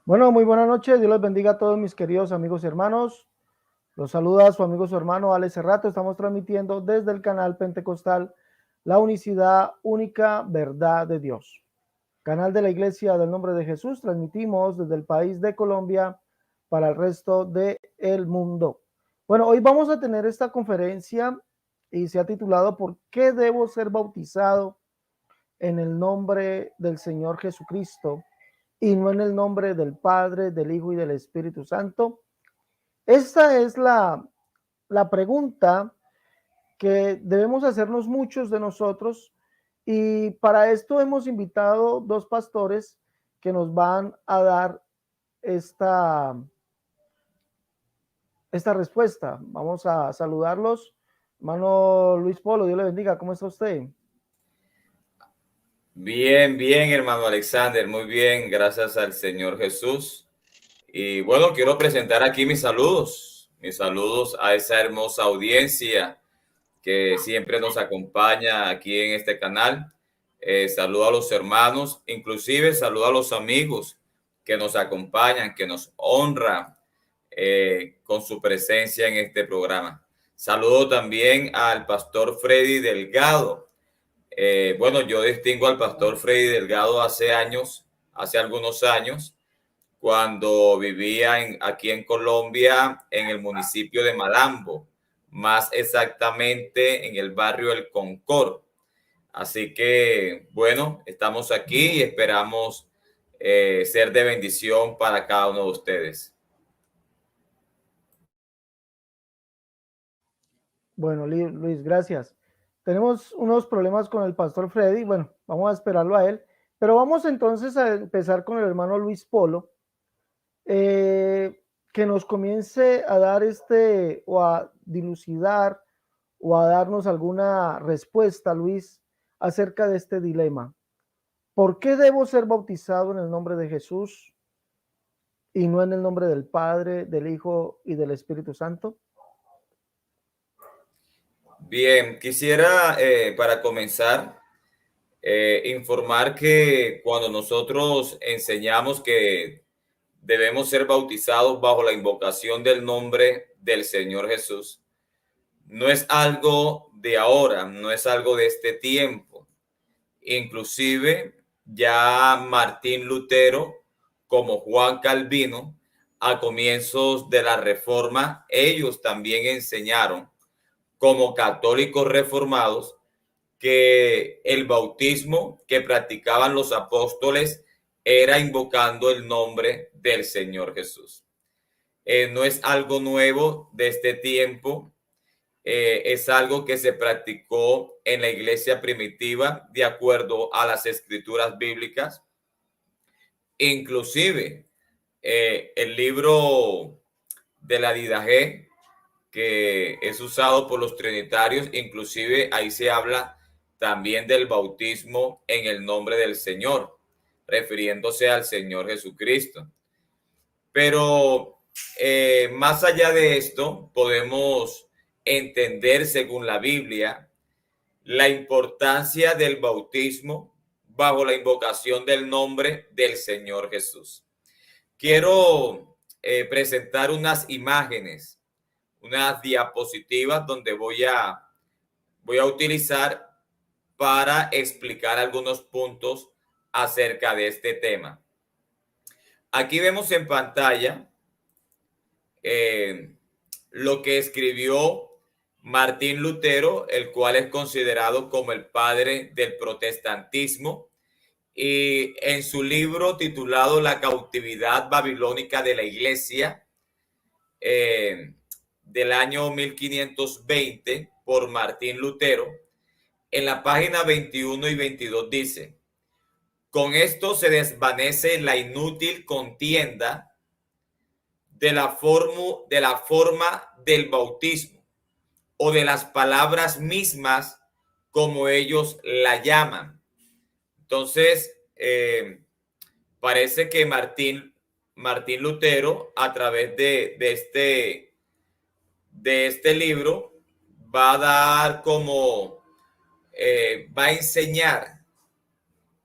Bueno, muy buenas noches. Dios les bendiga a todos mis queridos amigos y hermanos. Los saluda su amigo, su hermano Alex Cerrato. Estamos transmitiendo desde el canal Pentecostal La Unicidad Única Verdad de Dios. Canal de la Iglesia del Nombre de Jesús. Transmitimos desde el país de Colombia para el resto del mundo. Bueno, hoy vamos a tener esta conferencia y se ha titulado ¿Por qué debo ser bautizado en el nombre del Señor Jesucristo y no en el nombre del Padre, del Hijo y del Espíritu Santo? Esta es la pregunta que debemos hacernos muchos de nosotros, y para esto hemos invitado dos pastores que nos van a dar esta respuesta. Vamos a saludarlos. Hermano Luis Polo, Dios le bendiga. ¿Cómo está usted? Bien, bien, hermano Alexander, muy bien, gracias al Señor Jesús. Y bueno, quiero presentar aquí mis saludos a esa hermosa audiencia que siempre nos acompaña aquí en este canal. Saludo a los hermanos, inclusive saludo a los amigos que nos acompañan, que nos honran con su presencia en este programa. Saludo también al pastor Freddy Delgado. Bueno, yo distingo al pastor Freddy Delgado hace algunos años, cuando vivía aquí en Colombia, en el municipio de Malambo, más exactamente en el barrio El Concord. Así que, bueno, estamos aquí y esperamos ser de bendición para cada uno de ustedes. Bueno, Luis, gracias. Tenemos unos problemas con el pastor Freddy. Bueno, vamos a esperarlo a él. Pero vamos entonces a empezar con el hermano Luis Polo, que nos comience a dar o a dilucidar o a darnos alguna respuesta, Luis, acerca de este dilema. ¿Por qué debo ser bautizado en el nombre de Jesús y no en el nombre del Padre, del Hijo y del Espíritu Santo? Bien, quisiera para comenzar informar que cuando nosotros enseñamos que debemos ser bautizados bajo la invocación del nombre del Señor Jesús, no es algo de ahora, no es algo de este tiempo. Inclusive ya Martín Lutero, como Juan Calvino, a comienzos de la Reforma, ellos también enseñaron como católicos reformados que el bautismo que practicaban los apóstoles era invocando el nombre del Señor Jesús. No es algo nuevo de este tiempo, es algo que se practicó en la iglesia primitiva de acuerdo a las escrituras bíblicas. Inclusive el libro de la Didache, que es usado por los trinitarios, inclusive ahí se habla también del bautismo en el nombre del Señor, refiriéndose al Señor Jesucristo. Pero más allá de esto, podemos entender, según la Biblia, la importancia del bautismo bajo la invocación del nombre del Señor Jesús. Quiero presentar unas imágenes, unas diapositivas donde voy a utilizar para explicar algunos puntos acerca de este tema. Aquí vemos en pantalla lo que escribió Martín Lutero, el cual es considerado como el padre del protestantismo, y en su libro titulado La cautividad babilónica de la iglesia, del año 1520, por Martín Lutero, en la página 21 y 22 dice: con esto se desvanece la inútil contienda de la forma del bautismo o de las palabras mismas como ellos la llaman. Entonces, parece que Martín Lutero, a través de este libro, va a dar va a enseñar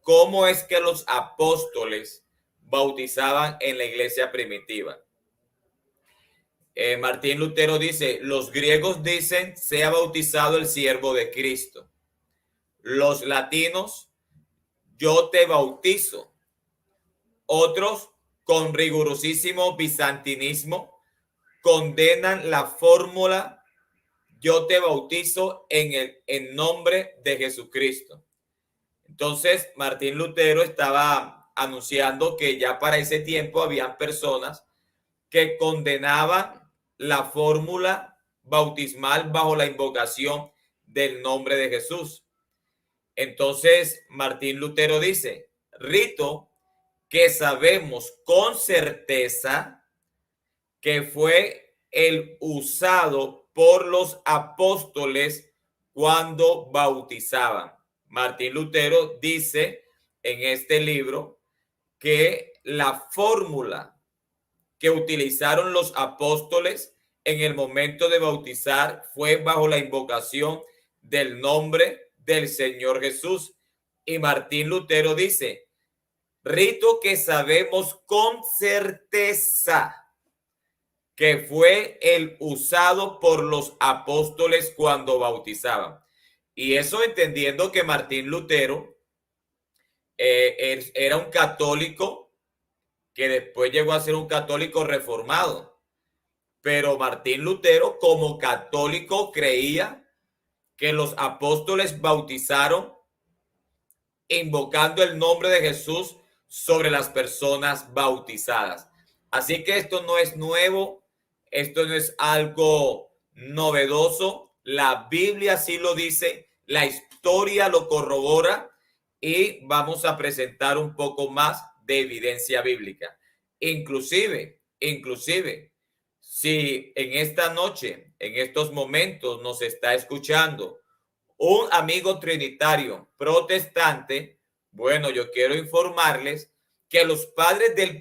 cómo es que los apóstoles bautizaban en la iglesia primitiva. Martín Lutero dice, los griegos dicen, sea bautizado el siervo de Cristo. Los latinos, yo te bautizo. Otros, con rigurosísimo bizantinismo, condenan la fórmula, yo te bautizo en nombre de Jesucristo. Entonces, Martín Lutero estaba anunciando que ya para ese tiempo habían personas que condenaban la fórmula bautismal bajo la invocación del nombre de Jesús. Entonces, Martín Lutero dice, rito que sabemos con certeza que fue el usado por los apóstoles cuando bautizaban. Martín Lutero dice en este libro que la fórmula que utilizaron los apóstoles en el momento de bautizar fue bajo la invocación del nombre del Señor Jesús. Y Martín Lutero dice, rito que sabemos con certeza que fue el usado por los apóstoles cuando bautizaban. Y eso entendiendo que Martín Lutero era un católico que después llegó a ser un católico reformado. Pero Martín Lutero como católico creía que los apóstoles bautizaron invocando el nombre de Jesús sobre las personas bautizadas. Así que esto no es nuevo, esto no es algo novedoso. La Biblia sí lo dice, la historia lo corrobora y vamos a presentar un poco más de evidencia bíblica. Inclusive, si en esta noche, en estos momentos nos está escuchando un amigo trinitario protestante, bueno, yo quiero informarles que los padres del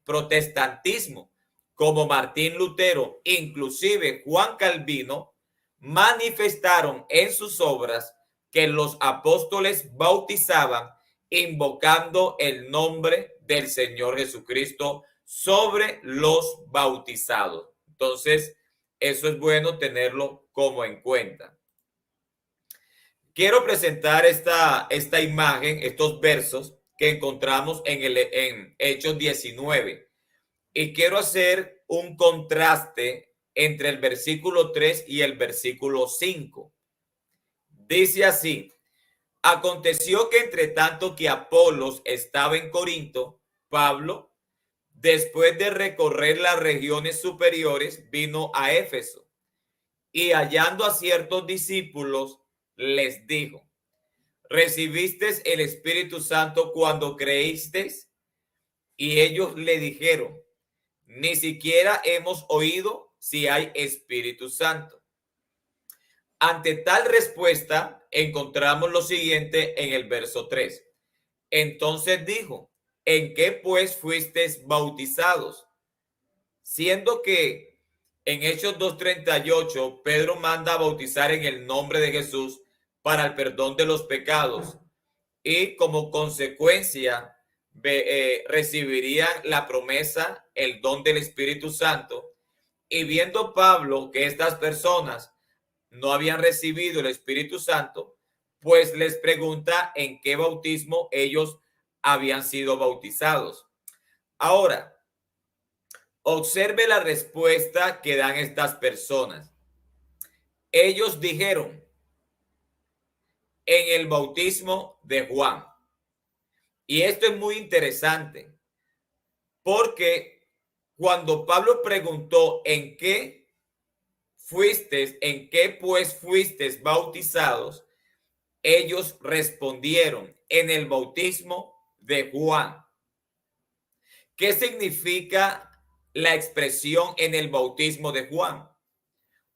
protestantismo, como Martín Lutero, inclusive Juan Calvino, manifestaron en sus obras que los apóstoles bautizaban invocando el nombre del Señor Jesucristo sobre los bautizados. Entonces, eso es bueno tenerlo como en cuenta. Quiero presentar esta imagen, estos versos que encontramos en Hechos 19. Y quiero hacer un contraste entre el versículo 3 y el versículo 5. Dice así, aconteció que entre tanto que Apolos estaba en Corinto, Pablo, después de recorrer las regiones superiores, vino a Éfeso y hallando a ciertos discípulos, les dijo, ¿recibisteis el Espíritu Santo cuando creísteis? Y ellos le dijeron, ni siquiera hemos oído si hay Espíritu Santo. Ante tal respuesta, encontramos lo siguiente en el verso 3. Entonces dijo, ¿en qué pues fuisteis bautizados? Siendo que en Hechos 2:38, Pedro manda a bautizar en el nombre de Jesús para el perdón de los pecados y como consecuencia recibirían la promesa, el don del Espíritu Santo. Y viendo Pablo que estas personas no habían recibido el Espíritu Santo, pues les pregunta en qué bautismo ellos habían sido bautizados. Ahora, observe la respuesta que dan estas personas. Ellos dijeron, en el bautismo de Juan. Y esto es muy interesante, porque cuando Pablo preguntó en qué pues fuisteis bautizados, ellos respondieron en el bautismo de Juan. ¿Qué significa la expresión en el bautismo de Juan?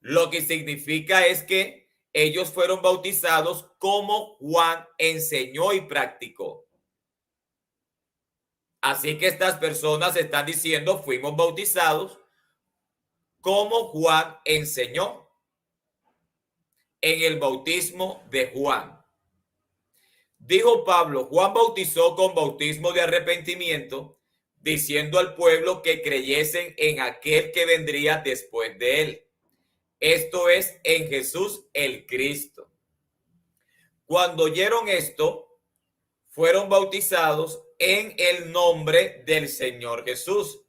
Lo que significa es que ellos fueron bautizados como Juan enseñó y practicó. Así que estas personas están diciendo, fuimos bautizados como Juan enseñó en el bautismo de Juan. Dijo Pablo, Juan bautizó con bautismo de arrepentimiento, diciendo al pueblo que creyesen en aquel que vendría después de él. Esto es, en Jesús el Cristo. Cuando oyeron esto, fueron bautizados en el nombre del Señor Jesús.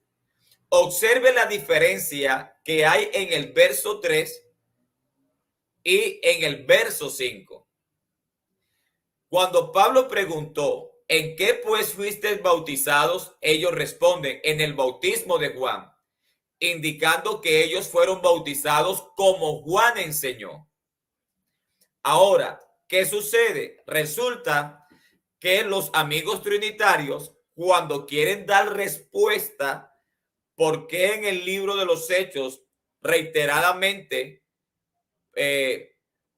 Observe la diferencia que hay en el verso 3 y en el verso 5. Cuando Pablo preguntó, ¿en qué pues fuisteis bautizados? Ellos responden, en el bautismo de Juan, indicando que ellos fueron bautizados como Juan enseñó. Ahora, ¿qué sucede? Resulta que los amigos trinitarios, cuando quieren dar respuesta, ¿por qué en el libro de los Hechos reiteradamente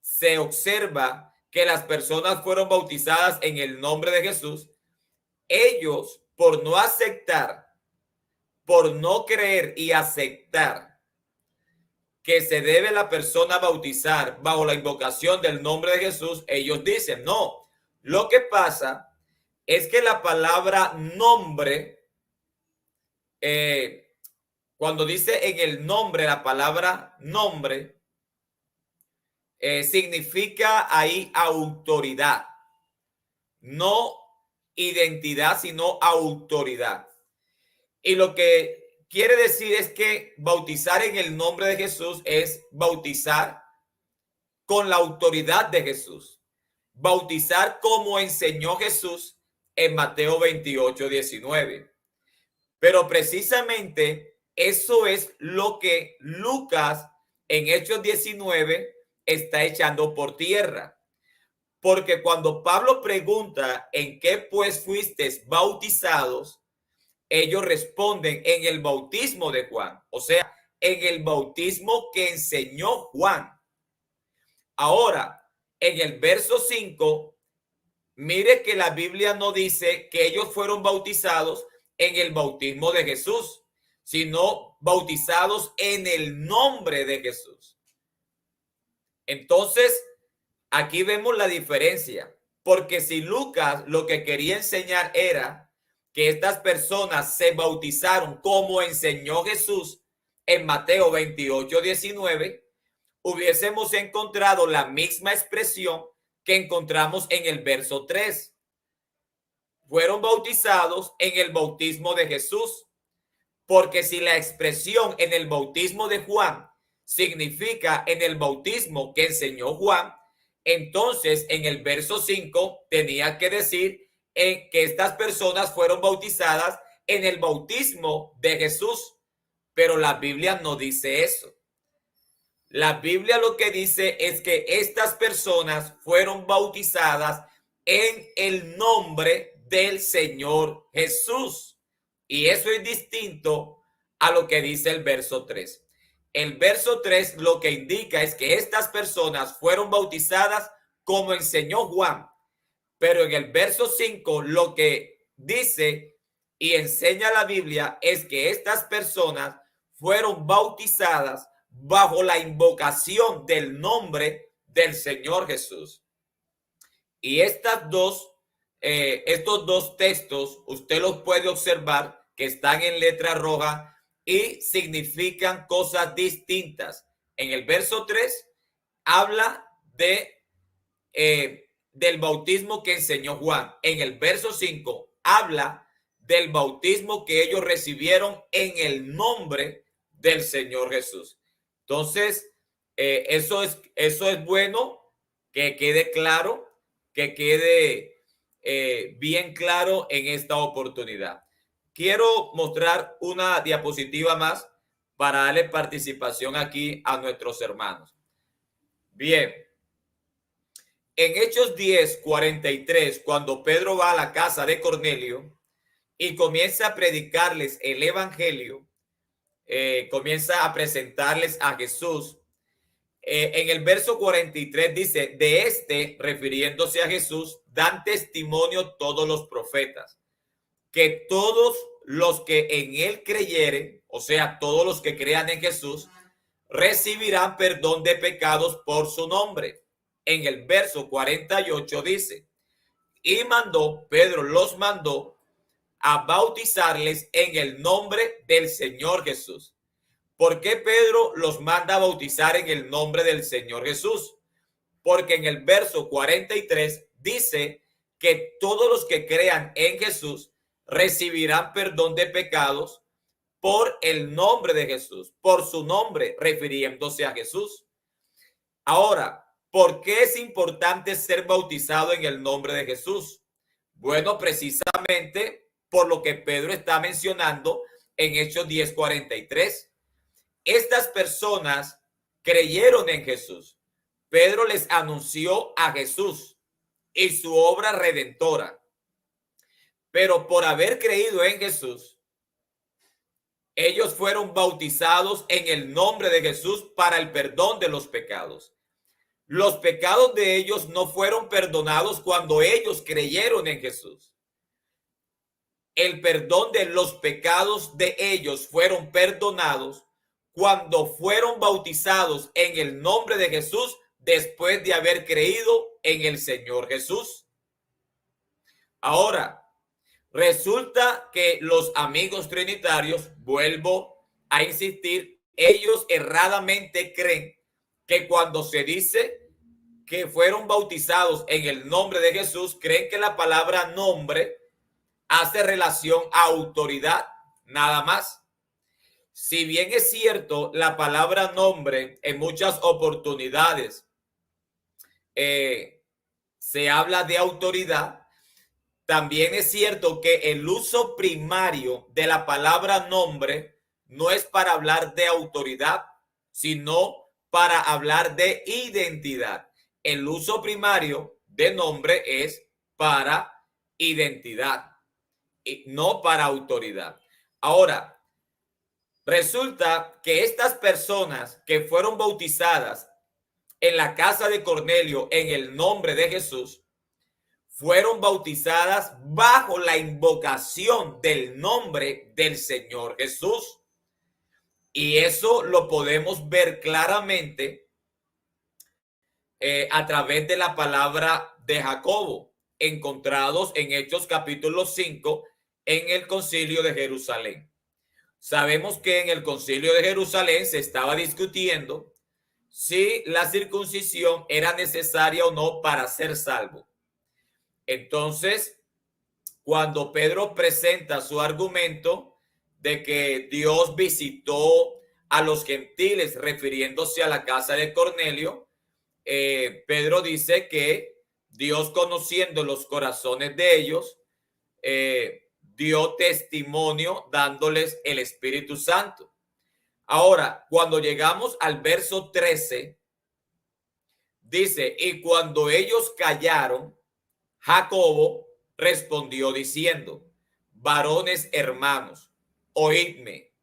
se observa que las personas fueron bautizadas en el nombre de Jesús? Ellos, por no aceptar, por no creer y aceptar que se debe la persona bautizar bajo la invocación del nombre de Jesús, ellos dicen, no, lo que pasa es que la palabra nombre, cuando dice en el nombre, la palabra nombre, significa ahí autoridad, no identidad, sino autoridad. Y lo que quiere decir es que bautizar en el nombre de Jesús es bautizar con la autoridad de Jesús. Bautizar como enseñó Jesús en Mateo 28:19. Pero precisamente eso es lo que Lucas en Hechos 19 está echando por tierra. Porque cuando Pablo pregunta en qué pues fuisteis bautizados, ellos responden en el bautismo de Juan, o sea, en el bautismo que enseñó Juan. Ahora, en el verso 5, mire que la Biblia no dice que ellos fueron bautizados en el bautismo de Jesús, sino bautizados en el nombre de Jesús. Entonces, aquí vemos la diferencia, porque si Lucas lo que quería enseñar era que estas personas se bautizaron como enseñó Jesús en Mateo 28:19, hubiésemos encontrado la misma expresión que encontramos en el verso 3. Fueron bautizados en el bautismo de Jesús, porque si la expresión en el bautismo de Juan significa en el bautismo que enseñó Juan, entonces en el verso 5 tenía que decir que estas personas fueron bautizadas en el bautismo de Jesús, pero la Biblia no dice eso. La Biblia lo que dice es que estas personas fueron bautizadas en el nombre del Señor Jesús. Y eso es distinto a lo que dice el verso 3. El verso 3 lo que indica es que estas personas fueron bautizadas como enseñó Juan. Pero en el verso 5 lo que dice y enseña la Biblia es que estas personas fueron bautizadas bajo la invocación del nombre del Señor Jesús. Y estos dos textos usted los puede observar que están en letra roja y significan cosas distintas. En el verso 3 habla del bautismo que enseñó Juan. En el verso 5 habla del bautismo que ellos recibieron en el nombre del Señor Jesús. Entonces, eso es bueno que quede claro, que quede bien claro en esta oportunidad. Quiero mostrar una diapositiva más para darle participación aquí a nuestros hermanos. Bien. En Hechos 10:43, cuando Pedro va a la casa de Cornelio y comienza a predicarles el evangelio, comienza a presentarles a Jesús. En el verso 43 dice, de refiriéndose a Jesús, dan testimonio todos los profetas, que todos los que en él creyeren, o sea, todos los que crean en Jesús, recibirán perdón de pecados por su nombre. En el verso 48 dice, y Pedro los mandó a bautizarles en el nombre del Señor Jesús. ¿Por qué Pedro los manda a bautizar en el nombre del Señor Jesús? Porque en el verso 43 dice que todos los que crean en Jesús recibirán perdón de pecados por el nombre de Jesús, por su nombre, refiriéndose a Jesús. Ahora, ¿por qué es importante ser bautizado en el nombre de Jesús? Bueno, precisamente por lo que Pedro está mencionando en Hechos 10:43. Estas personas creyeron en Jesús. Pedro les anunció a Jesús y su obra redentora. Pero por haber creído en Jesús, ellos fueron bautizados en el nombre de Jesús para el perdón de los pecados. Los pecados de ellos no fueron perdonados cuando ellos creyeron en Jesús. El perdón de los pecados de ellos fueron perdonados cuando fueron bautizados en el nombre de Jesús después de haber creído en el Señor Jesús. Ahora, resulta que los amigos trinitarios, vuelvo a insistir, ellos erradamente creen que cuando se dice que fueron bautizados en el nombre de Jesús, creen que la palabra nombre hace relación a autoridad, nada más. Si bien es cierto, la palabra nombre en muchas oportunidades se habla de autoridad, también es cierto que el uso primario de la palabra nombre no es para hablar de autoridad, sino para hablar de identidad. El uso primario de nombre es para identidad y no para autoridad. Ahora, resulta que estas personas que fueron bautizadas en la casa de Cornelio en el nombre de Jesús, fueron bautizadas bajo la invocación del nombre del Señor Jesús. Y eso lo podemos ver claramente a través de la palabra de Jacobo, encontrados en Hechos capítulo 5 en el concilio de Jerusalén. Sabemos que en el concilio de Jerusalén se estaba discutiendo si la circuncisión era necesaria o no para ser salvo. Entonces, cuando Pedro presenta su argumento de que Dios visitó a los gentiles refiriéndose a la casa de Cornelio, Pedro dice que Dios, conociendo los corazones de ellos, dio testimonio dándoles el Espíritu Santo. Ahora, cuando llegamos al verso 13, dice, y cuando ellos callaron, Jacobo respondió diciendo, varones hermanos, oídme.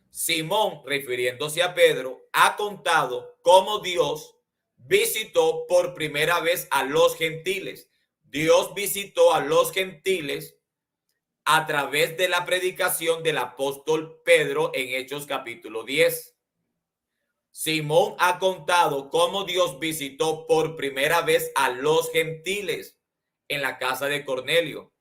Simón, refiriéndose a Pedro, ha contado cómo Dios visitó por primera vez a los gentiles. Dios visitó a los gentiles a través de la predicación del apóstol Pedro en Hechos capítulo 10. Simón ha contado cómo Dios visitó por primera vez a los gentiles en la casa de Cornelio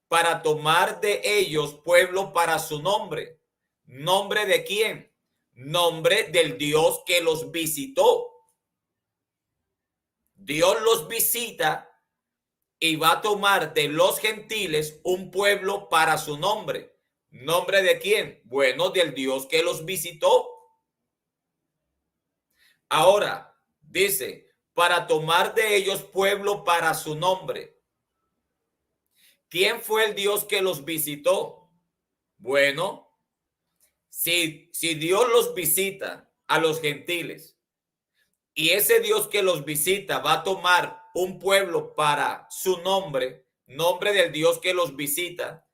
para tomar de ellos pueblo para su nombre. ¿Nombre de quién? Nombre del Dios que los visitó. Dios los visita y va a tomar de los gentiles un pueblo para su nombre. ¿Nombre de quién? Bueno, del Dios que los visitó. Ahora, dice, para tomar de ellos pueblo para su nombre. ¿Quién fue el Dios que los visitó? Bueno, si Dios los visita a los gentiles y ese Dios que los visita va a tomar un pueblo para su nombre, nombre del Dios que los visita,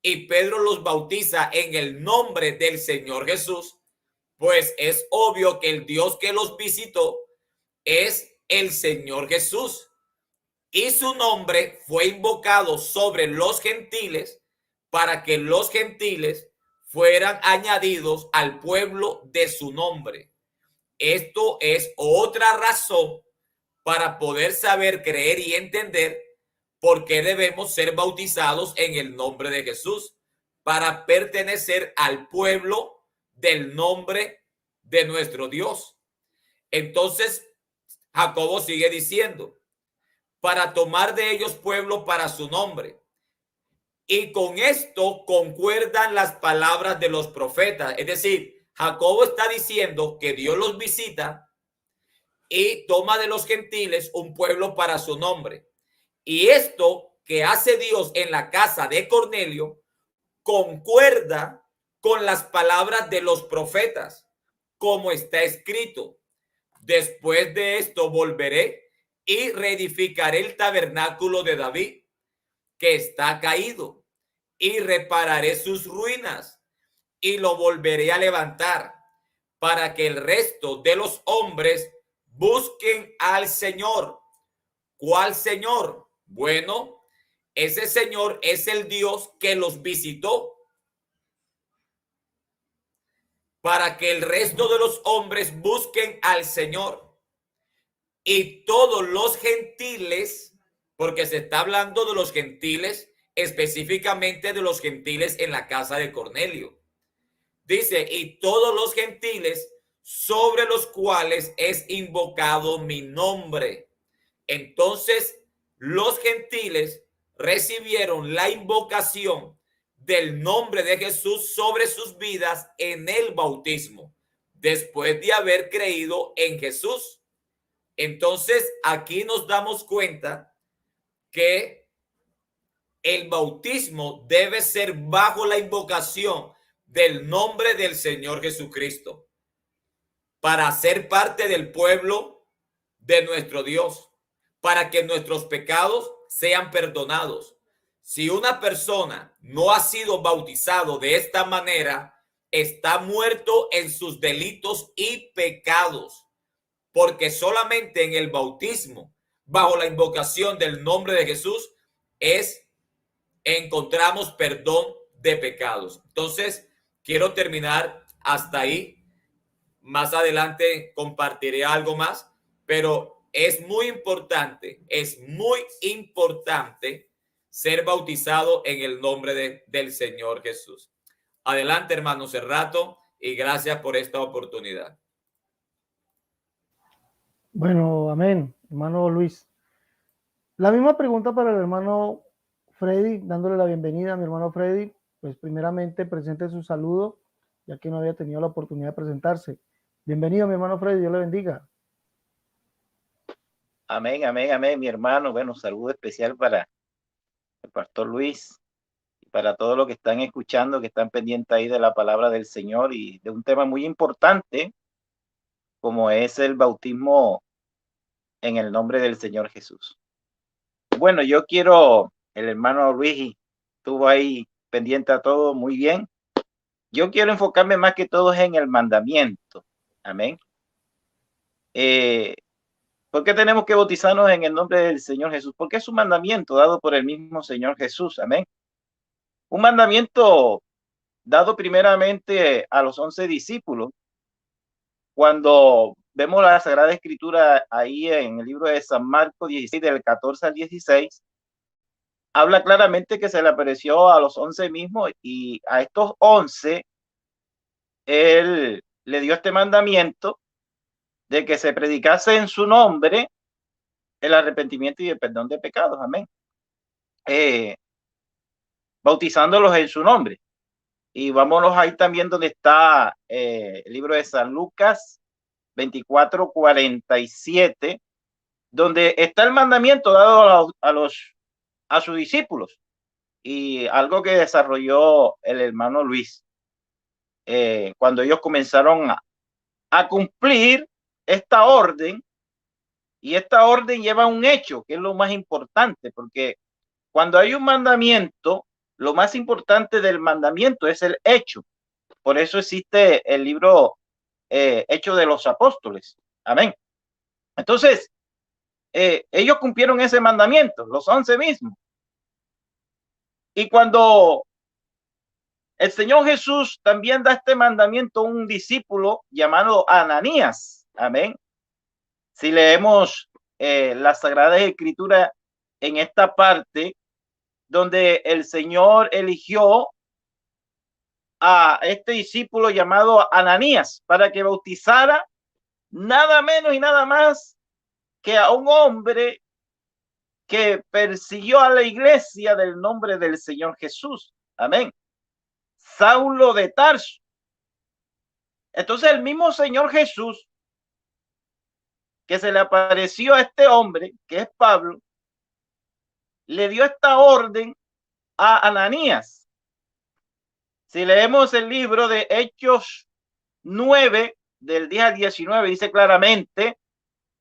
y Pedro los bautiza en el nombre del Señor Jesús, pues es obvio que el Dios que los visitó es el Señor Jesús. Y su nombre fue invocado sobre los gentiles para que los gentiles fueran añadidos al pueblo de su nombre. Esto es otra razón para poder saber, creer y entender por qué debemos ser bautizados en el nombre de Jesús, para pertenecer al pueblo del nombre de nuestro Dios. Entonces, Jacobo sigue diciendo, para tomar de ellos pueblo para su nombre. Y con esto concuerdan las palabras de los profetas. Es decir, Jacobo está diciendo que Dios los visita y toma de los gentiles un pueblo para su nombre. Y esto que hace Dios en la casa de Cornelio concuerda con las palabras de los profetas, como está escrito. Después de esto volveré y reedificaré el tabernáculo de David, que está caído, y repararé sus ruinas, y lo volveré a levantar, para que el resto de los hombres busquen al Señor. ¿Cuál Señor? Bueno, ese Señor es el Dios que los visitó, para que el resto de los hombres busquen al Señor. Y todos los gentiles, porque se está hablando de los gentiles, específicamente de los gentiles en la casa de Cornelio. Dice, y todos los gentiles sobre los cuales es invocado mi nombre. Entonces, los gentiles recibieron la invocación del nombre de Jesús sobre sus vidas en el bautismo, después de haber creído en Jesús. Entonces, aquí nos damos cuenta que el bautismo debe ser bajo la invocación del nombre del Señor Jesucristo, para ser parte del pueblo de nuestro Dios, para que nuestros pecados sean perdonados. Si una persona no ha sido bautizado de esta manera, está muerto en sus delitos y pecados, porque solamente en el bautismo, bajo la invocación del nombre de Jesús, encontramos perdón de pecados. Entonces, quiero terminar hasta ahí. Más adelante compartiré algo más, pero es muy importante ser bautizado en el nombre del Señor Jesús. Adelante, hermano Cerrato, y gracias por esta oportunidad. Bueno, amén, hermano Luis. La misma pregunta para el hermano Freddy, dándole la bienvenida a mi hermano Freddy. Pues primeramente presente su saludo, ya que no había tenido la oportunidad de presentarse. Bienvenido, mi hermano Freddy, Dios le bendiga. Amén, amén, amén, mi hermano. Bueno, saludo especial para el pastor Luis y para todos los que están escuchando, que están pendientes ahí de la palabra del Señor y de un tema muy importante como es el bautismo en el nombre del Señor Jesús. Bueno, el hermano Luis estuvo ahí pendiente a todo muy bien. Yo quiero enfocarme más que todo en el mandamiento. Amén. ¿Por qué tenemos que bautizarnos en el nombre del Señor Jesús? Porque es un mandamiento dado por el mismo Señor Jesús. Amén. Un mandamiento dado primeramente a los 11 discípulos. Cuando vemos la Sagrada Escritura ahí en el libro de San Marcos 16, del 14 al 16, habla claramente que se le apareció a los 11 mismos, y a estos 11 él le dio este mandamiento de que se predicase en su nombre el arrepentimiento y el perdón de pecados. Amén. Bautizándolos en su nombre. Y vámonos ahí también donde está el libro de San Lucas 24:47, donde está el mandamiento dado a sus discípulos, y algo que desarrolló el hermano Luis cuando ellos comenzaron a cumplir esta orden. Y esta orden lleva un hecho, que es lo más importante, porque cuando hay un mandamiento, lo más importante del mandamiento es el hecho. Por eso existe el libro Hechos de los Apóstoles. Amén. Entonces, ellos cumplieron ese mandamiento, los 11 mismos. Y cuando el Señor Jesús también da este mandamiento a un discípulo llamado Ananías. Amén. Si leemos la Sagrada Escritura en esta parte donde el Señor eligió a este discípulo llamado Ananías para que bautizara nada menos y nada más que a un hombre que persiguió a la iglesia del nombre del Señor Jesús. Amén. Saulo de Tarso. Entonces el mismo Señor Jesús que se le apareció a este hombre, que es Pablo, le dio esta orden a Ananías. Si leemos el libro de Hechos 9, del 10 al 19, dice claramente: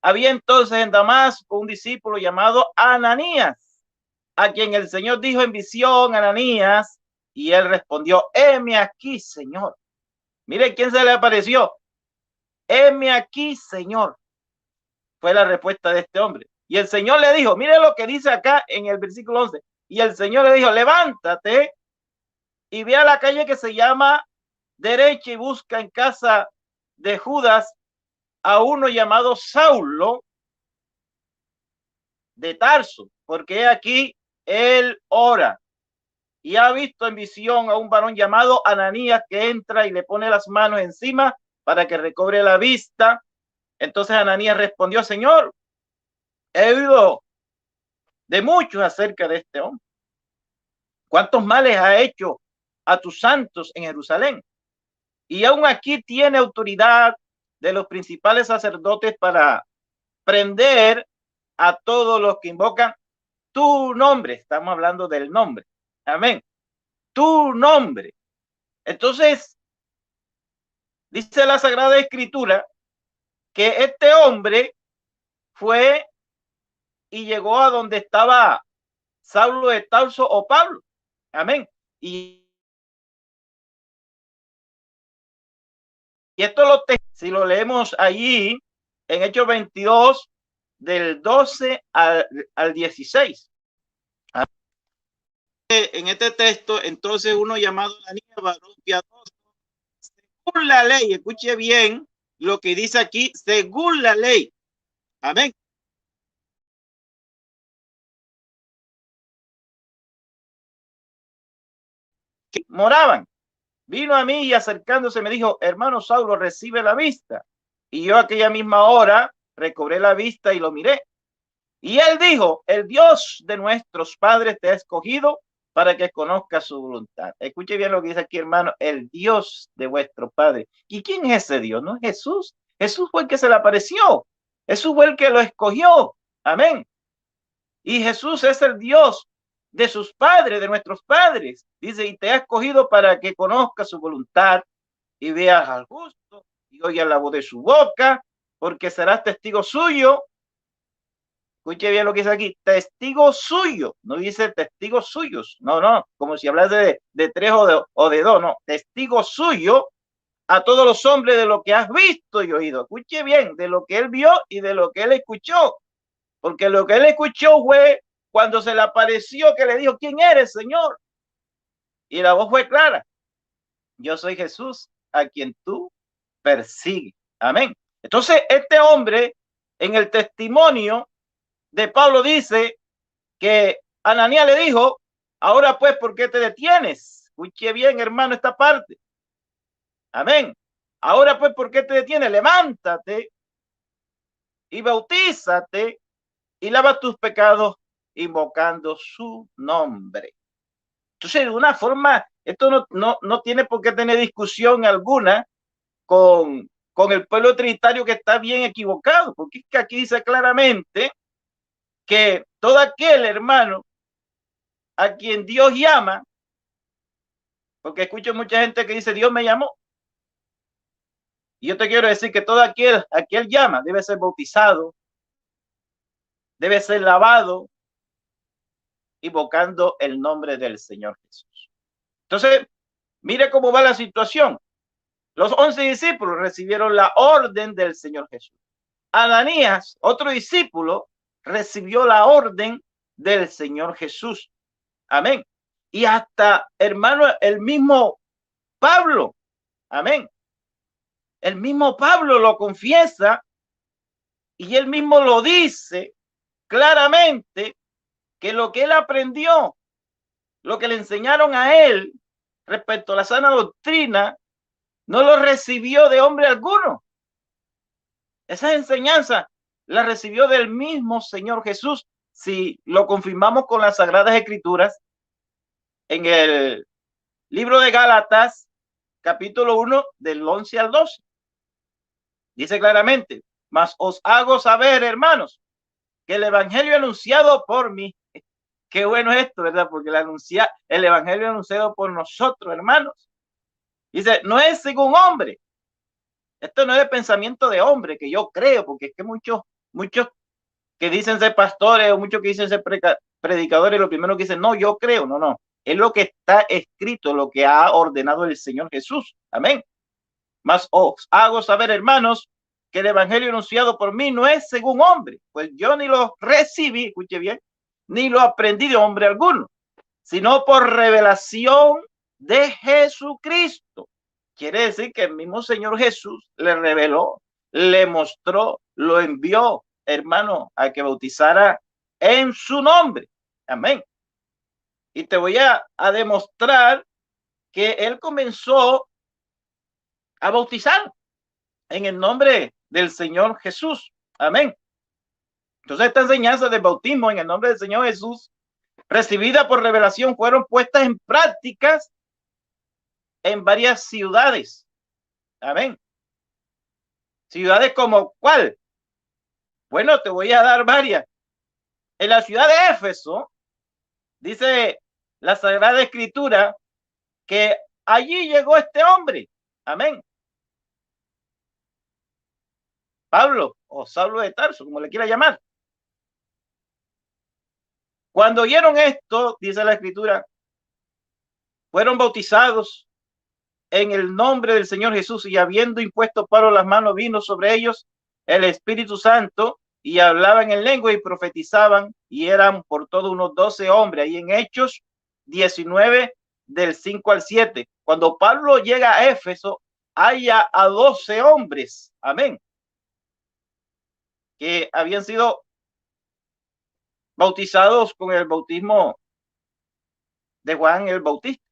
había entonces en Damasco un discípulo llamado Ananías, a quien el Señor dijo en visión: Ananías, y él respondió: heme aquí, Señor. Mire quién se le apareció. Heme aquí, Señor. Fue la respuesta de este hombre. Y el Señor le dijo, mire lo que dice acá en el versículo 11. Y el Señor le dijo: levántate y ve a la calle que se llama derecha y busca en casa de Judas a uno llamado Saulo de Tarso, porque aquí él ora y ha visto en visión a un varón llamado Ananías que entra y le pone las manos encima para que recobre la vista. Entonces Ananías respondió: Señor, he oído de muchos acerca de este hombre. ¿Cuántos males ha hecho a tus santos en Jerusalén? Y aún aquí tiene autoridad de los principales sacerdotes para prender a todos los que invocan tu nombre. Estamos hablando del nombre. Amén. Tu nombre. Entonces, dice la Sagrada Escritura que este hombre fue y llegó a donde estaba Saulo de Tarso o Pablo. Amén. Y esto si lo leemos allí en Hechos 22, del 12 al 16. En este texto, entonces, uno llamado Ananías, varón piadoso, según la ley, escuche bien lo que dice aquí, según la ley. Amén. Que moraban. Vino a mí y acercándose me dijo: hermano Saulo, recibe la vista. Y yo aquella misma hora recobré la vista y lo miré. Y él dijo: el Dios de nuestros padres te ha escogido para que conozcas su voluntad. Escuche bien lo que dice aquí, hermano: el Dios de vuestro padre. ¿Y quién es ese Dios? ¿No es Jesús? Jesús fue el que se le apareció. Jesús fue el que lo escogió. Amén. Y Jesús es el Dios de sus padres, de nuestros padres. Dice: y te ha escogido para que conozcas su voluntad y veas al justo y oigas la voz de su boca, porque serás testigo suyo. Escuche bien lo que dice aquí: testigo suyo. No dice testigos suyos. No, como si hablase de tres o de dos. No, testigo suyo a todos los hombres de lo que has visto y oído. Escuche bien, de lo que él vio y de lo que él escuchó. Porque lo que él escuchó fue cuando se le apareció, que le dijo: ¿quién eres, Señor? Y la voz fue clara: yo soy Jesús, a quien tú persigues. Amén. Entonces, este hombre, en el testimonio de Pablo, dice que Ananías le dijo: ahora pues, ¿por qué te detienes? Escuche bien, hermano, esta parte. Amén. Ahora pues, ¿por qué te detienes? Levántate y bautízate y lava tus pecados invocando su nombre. Entonces, de una forma, esto no tiene por qué tener discusión alguna con el pueblo trinitario, que está bien equivocado, porque es que aquí dice claramente que todo aquel hermano a quien Dios llama, porque escucho mucha gente que dice: Dios me llamó. Y yo te quiero decir que todo aquel a quien llama debe ser bautizado, debe ser lavado, invocando el nombre del Señor Jesús. Entonces, mire cómo va la situación. Los 11 discípulos recibieron la orden del Señor Jesús. Ananías, otro discípulo, recibió la orden del Señor Jesús. Amén. Y hasta, hermano, el mismo Pablo, amén, el mismo Pablo lo confiesa y él mismo lo dice claramente que lo que él aprendió, lo que le enseñaron a él respecto a la sana doctrina, no lo recibió de hombre alguno. Esa enseñanza la recibió del mismo Señor Jesús. Si lo confirmamos con las Sagradas Escrituras, en el libro de Gálatas, capítulo 1, del 11 al 12. Dice claramente: mas os hago saber, hermanos, que el evangelio anunciado por mí, qué bueno es esto, ¿verdad? Porque el evangelio anunciado por nosotros, hermanos, dice, no es según hombre. Esto no es de pensamiento de hombre, que yo creo, porque es que muchos que dicen ser pastores o muchos que dicen ser predicadores, lo primero que dicen, no, yo creo, no. Es lo que está escrito, lo que ha ordenado el Señor Jesús. Amén. Mas os hago saber, hermanos, que el evangelio anunciado por mí no es según hombre, pues yo ni lo recibí, escuche bien, ni lo aprendí de hombre alguno, sino por revelación de Jesucristo. Quiere decir que el mismo Señor Jesús le reveló, le mostró, lo envió, hermano, a que bautizara en su nombre. Amén. Y te voy a demostrar que él comenzó a bautizar en el nombre del Señor Jesús. Amén. Entonces, esta enseñanza del bautismo en el nombre del Señor Jesús, recibida por revelación, fueron puestas en prácticas en varias ciudades. Amén. Ciudades como ¿cuál? Bueno, te voy a dar varias. En la ciudad de Éfeso, dice la Sagrada Escritura, que allí llegó este hombre. Amén. Pablo o Saulo de Tarso, como le quiera llamar. Cuando oyeron esto, dice la Escritura, fueron bautizados en el nombre del Señor Jesús, y habiendo impuesto Pablo las manos, vino sobre ellos el Espíritu Santo, y hablaban en lengua y profetizaban, y eran por todo unos 12 hombres. Ahí en Hechos 19, del 5 al 7. Cuando Pablo llega a Éfeso, hay a 12 hombres, amén, que habían sido bautizados con el bautismo de Juan el Bautista,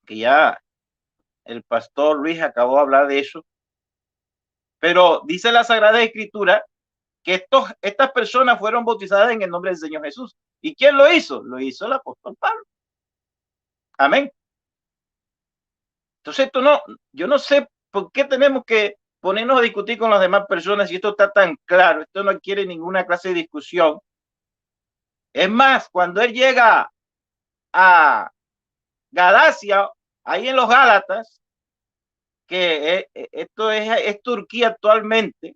que ya el pastor Luis acabó de hablar de eso. Pero dice la Sagrada Escritura que estas personas fueron bautizadas en el nombre del Señor Jesús. ¿Y quién lo hizo? Lo hizo el apóstol Pablo. Amén. Entonces, yo no sé por qué tenemos que ponernos a discutir con las demás personas si esto está tan claro. Esto no quiere ninguna clase de discusión. Es más, cuando él llega a Galacia, ahí en los Gálatas, que esto es Turquía actualmente,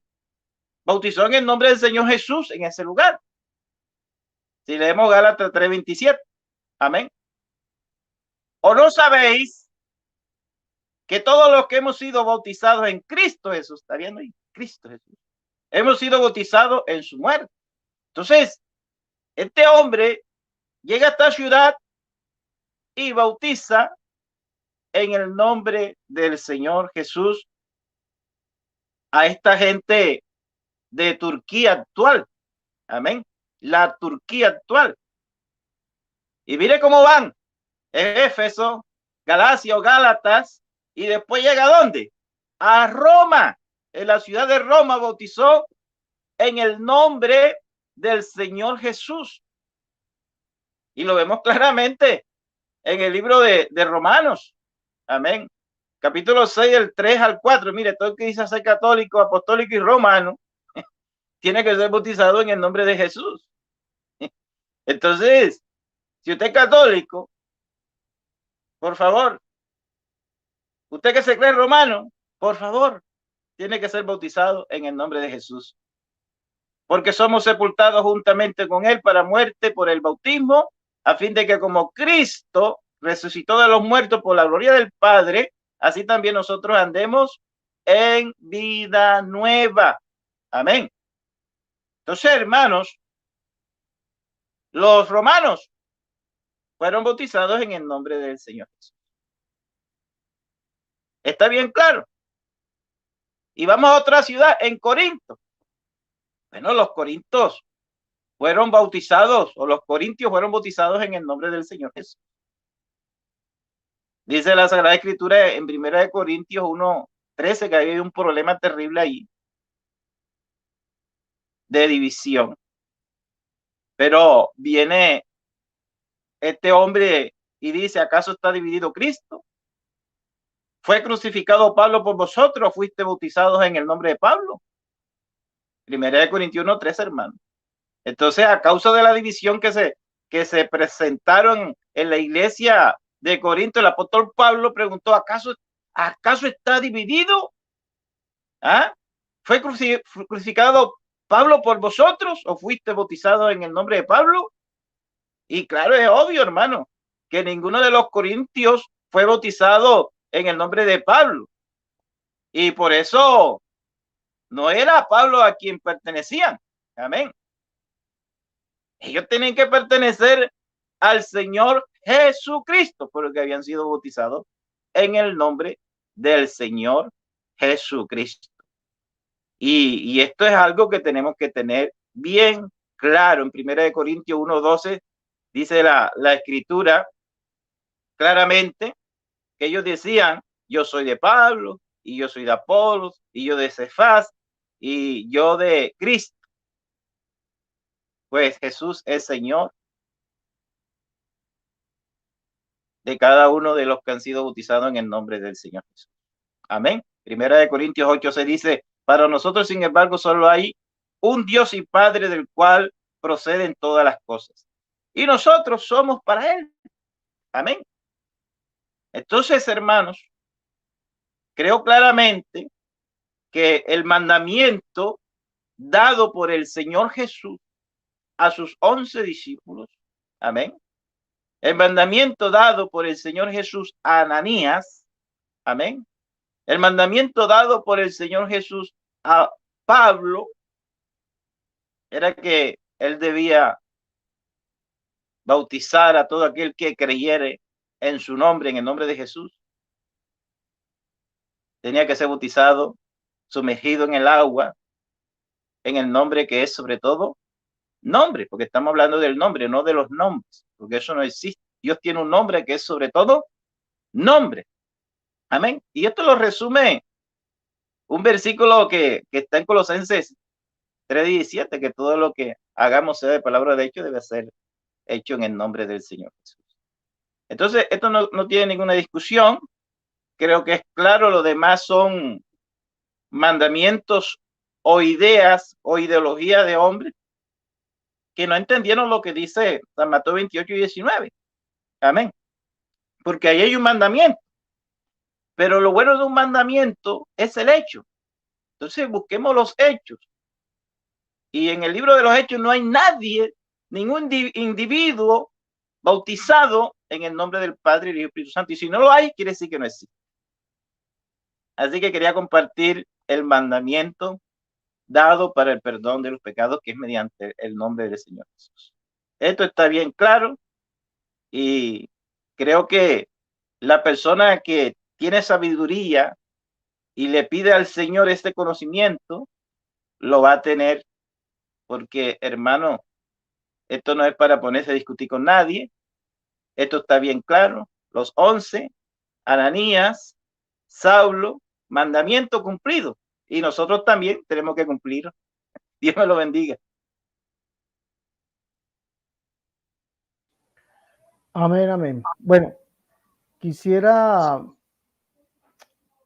bautizó en el nombre del Señor Jesús en ese lugar. Si leemos Gálatas 3:27, amén. ¿O no sabéis que todos los que hemos sido bautizados en Cristo Jesús, está viendo ahí, Cristo Jesús, hemos sido bautizados en su muerte? Entonces, este hombre llega a esta ciudad y bautiza en el nombre del Señor Jesús a esta gente de Turquía actual. Amén. La Turquía actual. Y mire cómo van. Éfeso, Galacia o Gálatas, y después llega ¿a dónde? A Roma. En la ciudad de Roma bautizó en el nombre del Señor Jesús. Y lo vemos claramente en el libro de Romanos. Amén. Capítulo 6, del 3 al 4. Mire, todo el que dice ser católico, apostólico y romano tiene que ser bautizado en el nombre de Jesús. Entonces, si usted es católico, por favor, usted que se cree romano, por favor, tiene que ser bautizado en el nombre de Jesús. Porque somos sepultados juntamente con él para muerte por el bautismo, a fin de que como Cristo resucitó de los muertos por la gloria del Padre, así también nosotros andemos en vida nueva. Amén. Entonces, hermanos, los romanos fueron bautizados en el nombre del Señor Jesús. ¿Está bien claro? Y vamos a otra ciudad, en Corinto. Bueno, los corintos fueron bautizados, o los corintios fueron bautizados en el nombre del Señor Jesús. Dice la Sagrada Escritura en 1 Corintios 1:13 que hay un problema terrible ahí de división. Pero viene este hombre y dice, ¿acaso está dividido Cristo? ¿Fue crucificado Pablo por vosotros? ¿Fuiste bautizados en el nombre de Pablo? 1 Corintios 1:13, hermano. Entonces, a causa de la división que se presentaron en la iglesia de Corinto, el apóstol Pablo preguntó, ¿acaso está dividido? ¿Ah? ¿Fue crucificado Pablo por vosotros o fuiste bautizado en el nombre de Pablo? Y claro, es obvio, hermano, que ninguno de los corintios fue bautizado en el nombre de Pablo. Y por eso no era Pablo a quien pertenecían. Amén. Ellos tenían que pertenecer al Señor Jesucristo, porque habían sido bautizados en el nombre del Señor Jesucristo. Y esto es algo que tenemos que tener bien claro. En 1 Corintios 1:12 dice la Escritura claramente que ellos decían, yo soy de Pablo, y yo soy de Apolos, y yo de Cefas, y yo de Cristo. Pues Jesús es Señor de cada uno de los que han sido bautizados en el nombre del Señor Jesús. Amén. 1 Corintios 8 se dice, para nosotros, sin embargo, solo hay un Dios y Padre del cual proceden todas las cosas. Y nosotros somos para Él. Amén. Entonces, hermanos, creo claramente que el mandamiento dado por el Señor Jesús a sus 11 discípulos, amén. El mandamiento dado por el Señor Jesús a Ananías, amén. El mandamiento dado por el Señor Jesús a Pablo era que él debía bautizar a todo aquel que creyere en su nombre, en el nombre de Jesús. Tenía que ser bautizado, sumergido en el agua, en el nombre que es sobre todo nombre, porque estamos hablando del nombre, no de los nombres, porque eso no existe. Dios tiene un nombre que es sobre todo nombre. Amén. Y esto lo resume un versículo que está en Colosenses 3:17, que todo lo que hagamos sea de palabra de hecho debe ser hecho en el nombre del Señor Jesús. Entonces, esto no tiene ninguna discusión. Creo que es claro, lo demás son mandamientos o ideas o ideología de hombres que no entendieron lo que dice San Mateo 28:19. Amén. Porque ahí hay un mandamiento. Pero lo bueno de un mandamiento es el hecho. Entonces busquemos los hechos. Y en el libro de los hechos no hay nadie, ningún individuo bautizado en el nombre del Padre y del Espíritu Santo. Y si no lo hay, quiere decir que no existe. Así que quería compartir el mandamiento dado para el perdón de los pecados, que es mediante el nombre del Señor Jesús. Esto está bien claro y creo que la persona que tiene sabiduría y le pide al Señor este conocimiento, lo va a tener, porque, hermano, esto no es para ponerse a discutir con nadie. Esto está bien claro. Los 11, Ananías, Saulo, mandamiento cumplido. Y nosotros también tenemos que cumplir. Dios me lo bendiga. Amén, amén. Bueno, quisiera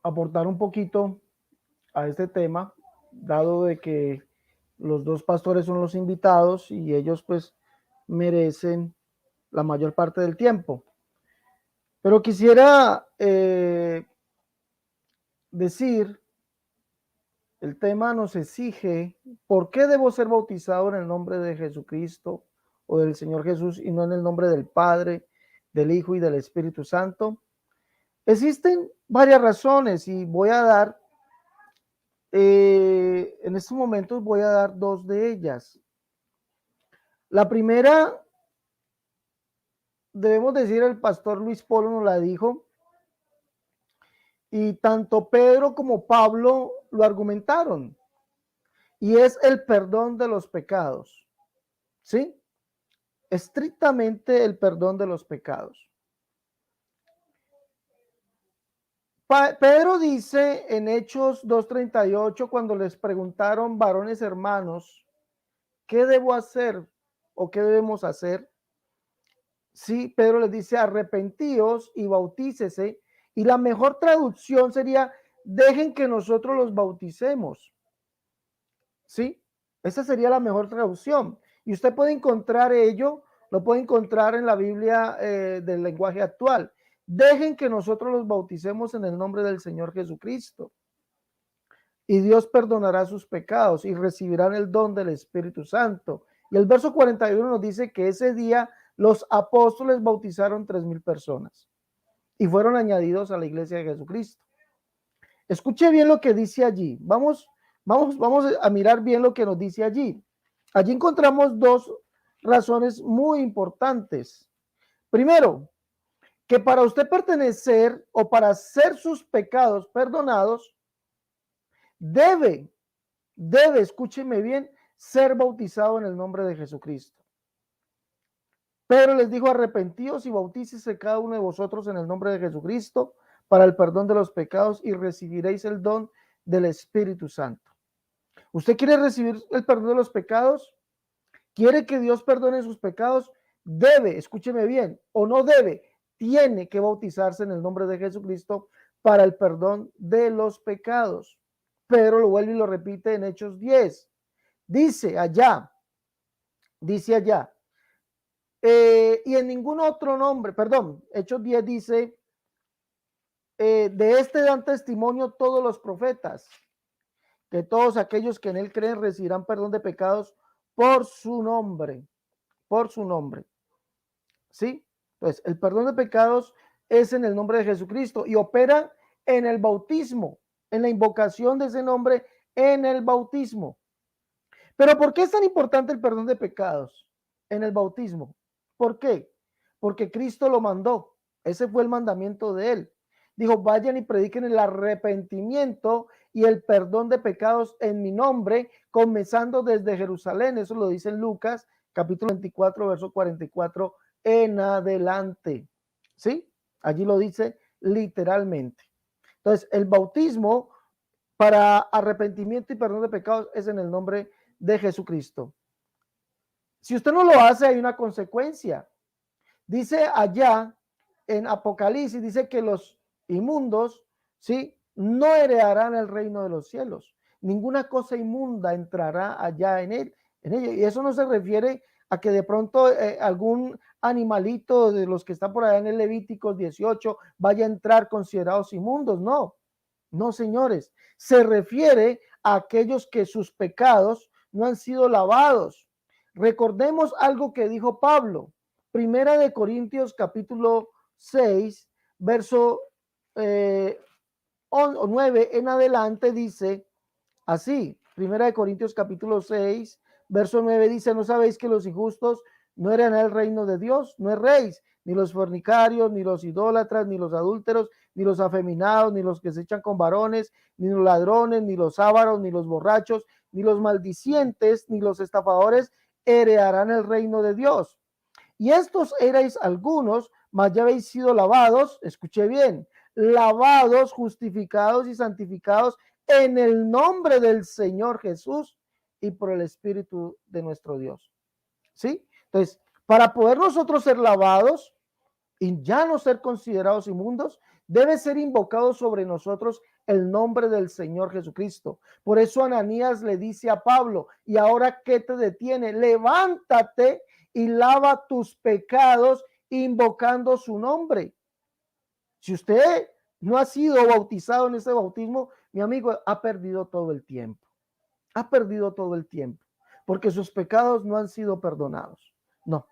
aportar un poquito a este tema, dado de que los dos pastores son los invitados y ellos pues merecen la mayor parte del tiempo. Pero quisiera decir, el tema nos exige, ¿por qué debo ser bautizado en el nombre de Jesucristo o del Señor Jesús y no en el nombre del Padre, del Hijo y del Espíritu Santo? Existen varias razones y voy a dar, en estos momentos voy a dar dos de ellas. La primera, debemos decir, el pastor Luis Polo nos la dijo, y tanto Pedro como Pablo lo argumentaron, y es el perdón de los pecados. ¿sí? Estrictamente el perdón de los pecados. Pedro dice en Hechos 2:38, cuando les preguntaron, varones hermanos, ¿qué debo hacer o qué debemos hacer? Sí, Pedro les dice, arrepentíos y bautícese. Y la mejor traducción sería, dejen que nosotros los bauticemos. ¿Sí? Esa sería la mejor traducción. Y usted puede encontrar ello, lo puede encontrar en la Biblia del lenguaje actual. Dejen que nosotros los bauticemos en el nombre del Señor Jesucristo. Y Dios perdonará sus pecados y recibirán el don del Espíritu Santo. Y el verso 41 nos dice que ese día los apóstoles bautizaron 3,000 personas y fueron añadidos a la iglesia de Jesucristo. Escuche bien lo que dice allí. Vamos a mirar bien lo que nos dice allí. Allí encontramos dos razones muy importantes. Primero, que para usted pertenecer o para ser sus pecados perdonados, debe, escúcheme bien, ser bautizado en el nombre de Jesucristo. Pedro les dijo, arrepentíos y bautícese cada uno de vosotros en el nombre de Jesucristo para el perdón de los pecados y recibiréis el don del Espíritu Santo. ¿Usted quiere recibir el perdón de los pecados? ¿Quiere que Dios perdone sus pecados? Debe, escúcheme bien, o no debe, tiene que bautizarse en el nombre de Jesucristo para el perdón de los pecados. Pedro lo vuelve y lo repite en Hechos 10. Dice allá, y en ningún otro nombre, perdón, Hechos 10 dice, de este dan testimonio todos los profetas, que todos aquellos que en él creen recibirán perdón de pecados por su nombre, ¿sí? Entonces, el perdón de pecados es en el nombre de Jesucristo y opera en el bautismo, en la invocación de ese nombre en el bautismo. Pero ¿por qué es tan importante el perdón de pecados en el bautismo? ¿Por qué? Porque Cristo lo mandó. Ese fue el mandamiento de él. Dijo, vayan y prediquen el arrepentimiento y el perdón de pecados en mi nombre, comenzando desde Jerusalén. Eso lo dice en Lucas, capítulo 24, verso 44 en adelante. ¿Sí? Allí lo dice literalmente. Entonces, el bautismo para arrepentimiento y perdón de pecados es en el nombre de Jesucristo. Si usted no lo hace, hay una consecuencia. Dice allá en Apocalipsis, dice que los inmundos, ¿sí?, no heredarán el reino de los cielos. Ninguna cosa inmunda entrará allá en ello. Y eso no se refiere a que de pronto algún animalito de los que está por allá en el Levíticos 18 vaya a entrar considerados inmundos. No, señores. Se refiere a aquellos que sus pecados no han sido lavados. Recordemos algo que dijo Pablo. Primera de Corintios capítulo 6, verso 9 en adelante dice así. Primera de Corintios capítulo 6, verso 9 dice, ¿no sabéis que los injustos no heredarán el reino de Dios? No erréis, ni los fornicarios, ni los idólatras, ni los adúlteros, ni los afeminados, ni los que se echan con varones, ni los ladrones, ni los ávaros, ni los borrachos, ni los maldicientes, ni los estafadores heredarán el reino de Dios. Y estos erais algunos, mas ya habéis sido lavados, escuché bien, lavados, justificados y santificados en el nombre del Señor Jesús y por el Espíritu de nuestro Dios. ¿Sí? Entonces, para poder nosotros ser lavados y ya no ser considerados inmundos, debe ser invocado sobre nosotros el nombre del Señor Jesucristo. Por eso Ananías le dice a Pablo, ¿y ahora qué te detiene? Levántate y lava tus pecados invocando su nombre. Si usted no ha sido bautizado en ese bautismo, mi amigo, ha perdido todo el tiempo. Ha perdido todo el tiempo, porque sus pecados no han sido perdonados. No.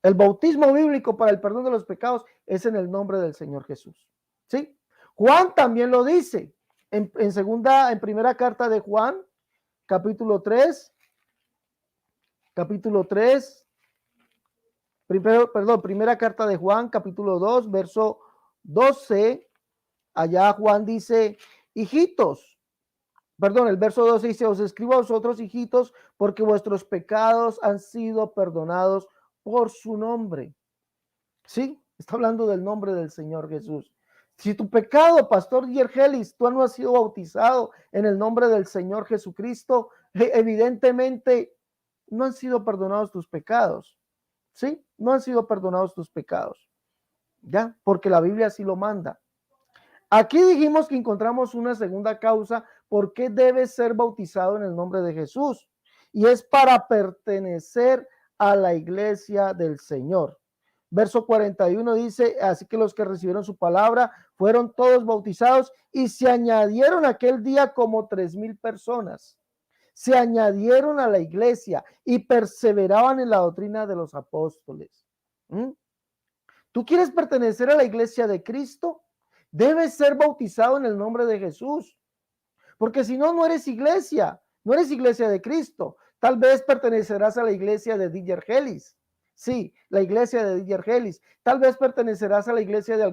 El bautismo bíblico para el perdón de los pecados es en el nombre del Señor Jesús. ¿Sí? Juan también lo dice en primera carta de Juan, capítulo 3, primera carta de Juan, capítulo 2, verso 12. Allá Juan dice, hijitos, Perdón, el verso 12 dice, os escribo a vosotros, hijitos, porque vuestros pecados han sido perdonados por su nombre. ¿Sí? Está hablando del nombre del Señor Jesús. Si tu pecado, Pastor Yergelis, tú no has sido bautizado en el nombre del Señor Jesucristo, evidentemente no han sido perdonados tus pecados. ¿Sí? No han sido perdonados tus pecados. ¿Ya? Porque la Biblia así lo manda. Aquí dijimos que encontramos una segunda causa por qué debes ser bautizado en el nombre de Jesús. Y es para pertenecer a la iglesia del Señor. Verso 41 dice, así que los que recibieron su palabra fueron todos bautizados y se añadieron aquel día como 3,000 personas. Se añadieron a la iglesia y perseveraban en la doctrina de los apóstoles. ¿Tú quieres pertenecer a la iglesia de Cristo? Debes ser bautizado en el nombre de Jesús. Porque si no, no eres iglesia. No eres iglesia de Cristo. Tal vez pertenecerás a la iglesia de Yergelis. Sí, la iglesia de Yergelis. Tal vez pertenecerás a la iglesia de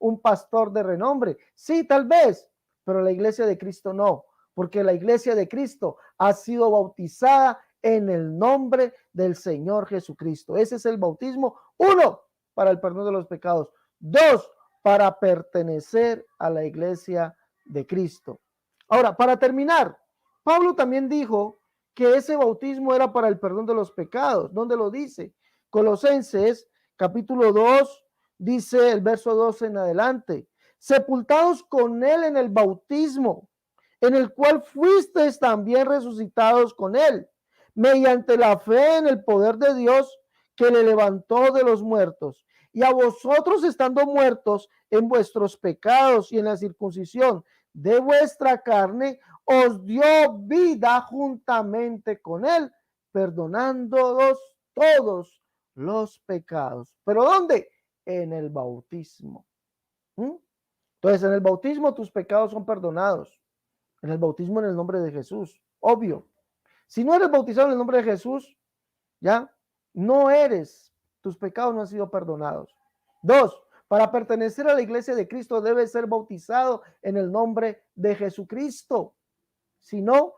un pastor de renombre. Sí, tal vez. Pero la iglesia de Cristo no. Porque la iglesia de Cristo ha sido bautizada en el nombre del Señor Jesucristo. Ese es el bautismo. 1, para el perdón de los pecados. 2, para pertenecer a la iglesia de Cristo. Ahora, para terminar, Pablo también dijo que ese bautismo era para el perdón de los pecados. ¿Dónde lo dice? Colosenses capítulo 2, dice el verso 12 en adelante, sepultados con él en el bautismo, en el cual fuisteis también resucitados con él, mediante la fe en el poder de Dios que le levantó de los muertos. Y a vosotros estando muertos en vuestros pecados y en la circuncisión de vuestra carne, os dio vida juntamente con él, perdonándoos todos los pecados. ¿Pero dónde? En el bautismo. Entonces, en el bautismo tus pecados son perdonados. En el bautismo en el nombre de Jesús, obvio. Si no eres bautizado en el nombre de Jesús, ya no eres, tus pecados no han sido perdonados. 2, para pertenecer a la iglesia de Cristo debes ser bautizado en el nombre de Jesucristo. Si no,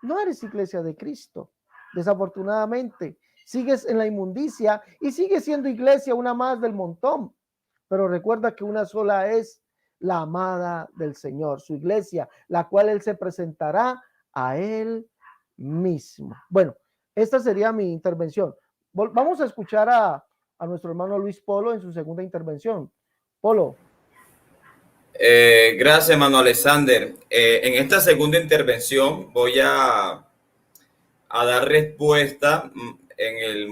no eres iglesia de Cristo. Desafortunadamente, sigues en la inmundicia y sigues siendo iglesia, una más del montón. Pero recuerda que una sola es la amada del Señor, su iglesia, la cual Él se presentará a Él mismo. Bueno, esta sería mi intervención. Vamos a escuchar a nuestro hermano Luis Polo en su segunda intervención. Polo. Gracias, hermano Alexander. En esta segunda intervención voy a dar respuesta en el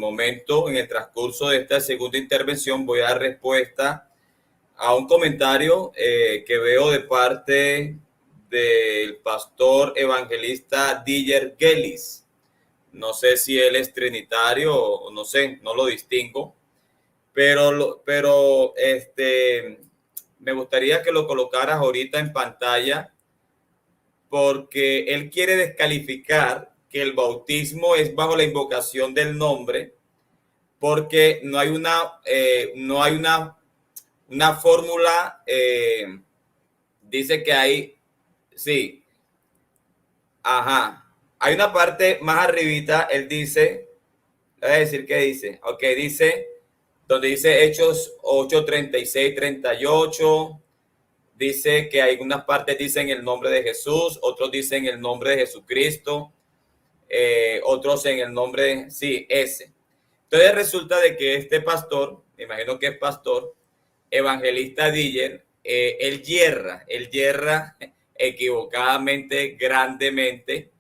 transcurso de esta segunda intervención, voy a dar respuesta a un comentario que veo de parte del pastor evangelista Yergelis. No sé si él es trinitario o no sé, no lo distingo, pero me gustaría que lo colocaras ahorita en pantalla porque él quiere descalificar que el bautismo es bajo la invocación del nombre porque no hay una fórmula, dice que hay, sí, ajá, hay una parte más arribita, él dice, voy a decir qué dice, ok, dice, donde dice Hechos 8, 36, 38, dice que algunas partes dicen el nombre de Jesús, otros dicen el nombre de Jesucristo, otros en el nombre, sí, ese. Entonces resulta de que este pastor, me imagino que es pastor, evangelista Diller, él hierra equivocadamente, grandemente,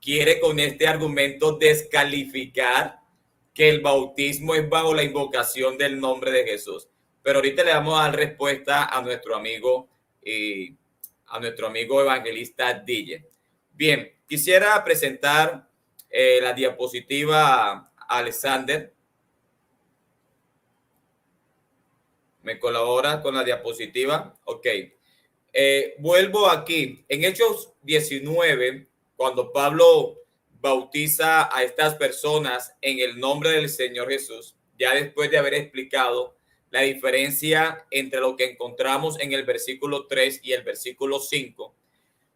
quiere con este argumento descalificar que el bautismo es bajo la invocación del nombre de Jesús. Pero ahorita le vamos a dar respuesta a nuestro amigo evangelista Diller. Bien, quisiera presentar la diapositiva a Alexander. ¿Me colabora con la diapositiva? Ok. Vuelvo aquí. En Hechos 19, cuando Pablo bautiza a estas personas en el nombre del Señor Jesús, ya después de haber explicado la diferencia entre lo que encontramos en el versículo 3 y el versículo 5,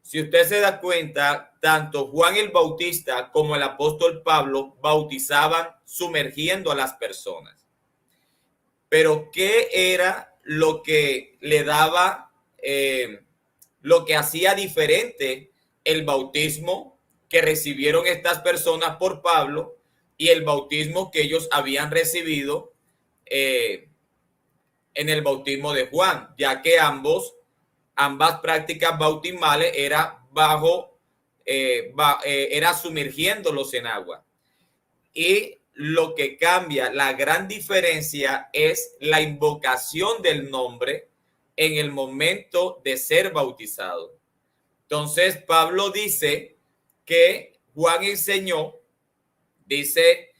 Si usted se da cuenta, tanto Juan el Bautista como el apóstol Pablo bautizaban sumergiendo a las personas. Pero ¿qué era lo que le daba, lo que hacía diferente el bautismo que recibieron estas personas por Pablo y el bautismo que ellos habían recibido en el bautismo de Juan? Ya que ambas prácticas bautismales era era sumergiéndolos en agua. Y lo que cambia, la gran diferencia es la invocación del nombre en el momento de ser bautizado. Entonces, Pablo dice que Juan enseñó, dice,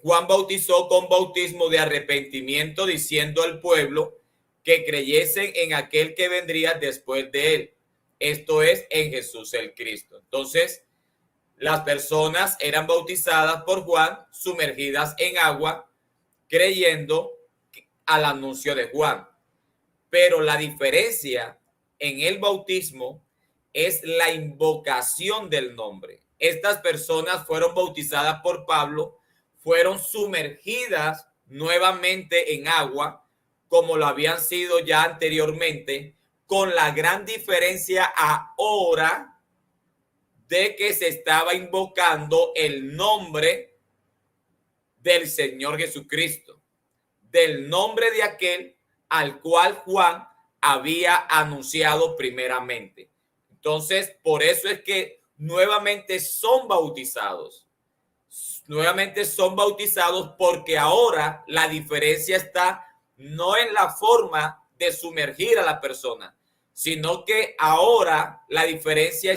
Juan bautizó con bautismo de arrepentimiento, diciendo al pueblo que creyesen en aquel que vendría después de él. Esto es, en Jesús el Cristo. Entonces, las personas eran bautizadas por Juan, sumergidas en agua, creyendo al anuncio de Juan. Pero la diferencia en el bautismo es la invocación del nombre. Estas personas fueron bautizadas por Pablo, fueron sumergidas nuevamente en agua, como lo habían sido ya anteriormente, con la gran diferencia ahora de que se estaba invocando el nombre del Señor Jesucristo, del nombre de aquel al cual Juan había anunciado primeramente. Entonces, por eso es que nuevamente son bautizados. Nuevamente son bautizados porque ahora la diferencia está no en la forma de sumergir a la persona, sino que ahora la diferencia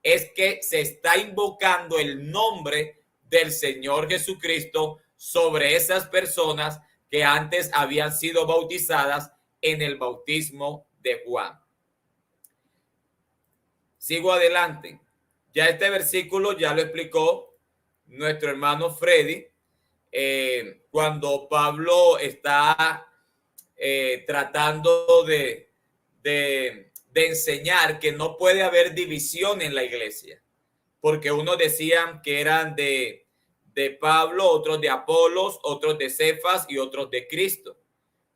es que se está invocando el nombre del Señor Jesucristo sobre esas personas que antes habían sido bautizadas en el bautismo de Juan. Sigo adelante. Ya este versículo ya lo explicó nuestro hermano Freddy, cuando Pablo está tratando de enseñar que no puede haber división en la iglesia, porque unos decían que eran de Pablo, otros de Apolos, otros de Cefas y otros de Cristo.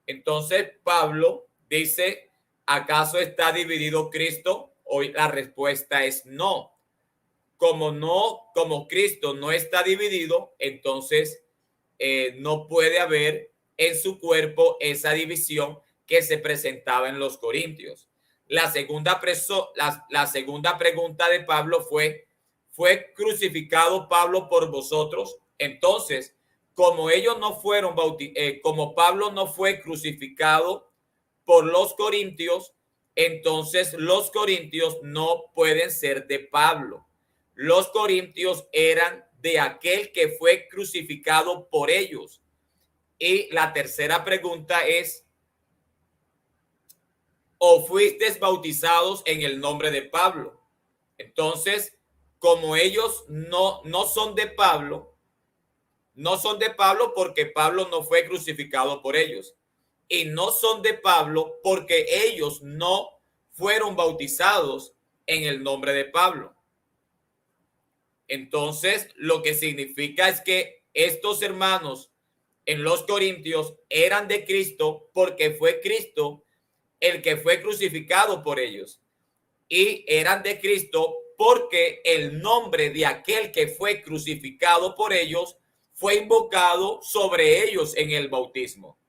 Entonces Pablo dice, ¿acaso está dividido Cristo? Hoy la respuesta es no. Como Cristo no está dividido, entonces no puede haber en su cuerpo esa división que se presentaba en los Corintios. La segunda pregunta de Pablo ¿fue crucificado Pablo por vosotros? Entonces, como como Pablo no fue crucificado por los corintios, entonces los corintios no pueden ser de Pablo. Los corintios eran de aquel que fue crucificado por ellos. Y la tercera pregunta es, ¿o fuisteis bautizados en el nombre de Pablo? Entonces, como ellos no son de Pablo, porque Pablo no fue crucificado por ellos. Y no son de Pablo porque ellos no fueron bautizados en el nombre de Pablo. Entonces, lo que significa es que estos hermanos en los Corintios eran de Cristo porque fue Cristo el que fue crucificado por ellos. Y eran de Cristo porque el nombre de aquel que fue crucificado por ellos fue invocado sobre ellos en el bautismo.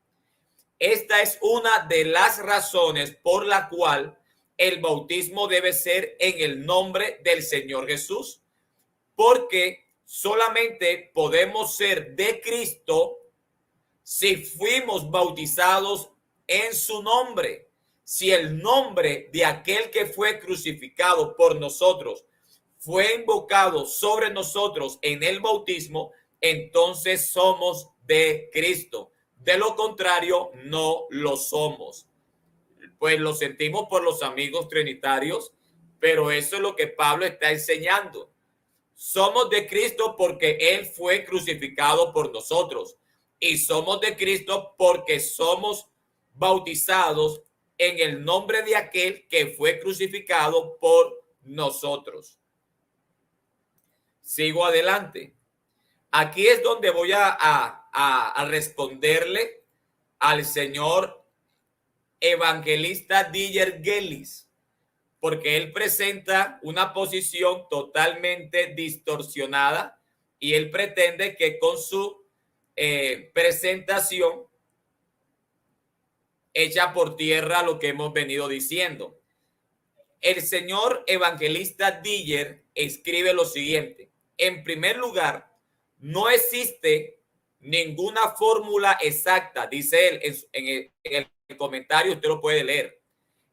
Esta es una de las razones por la cual el bautismo debe ser en el nombre del Señor Jesús, porque solamente podemos ser de Cristo si fuimos bautizados en su nombre. Si el nombre de aquel que fue crucificado por nosotros fue invocado sobre nosotros en el bautismo, entonces somos de Cristo. De lo contrario, no lo somos. Pues lo sentimos por los amigos trinitarios, pero eso es lo que Pablo está enseñando. Somos de Cristo porque Él fue crucificado por nosotros. Y somos de Cristo porque somos bautizados en el nombre de aquel que fue crucificado por nosotros. Sigo adelante. Aquí es donde voy a responderle al señor evangelista Diller Gellis, porque él presenta una posición totalmente distorsionada y él pretende que con su presentación echa por tierra lo que hemos venido diciendo. El señor evangelista Diller escribe lo siguiente: en primer lugar, no existe ninguna fórmula exacta, dice él en el comentario, usted lo puede leer.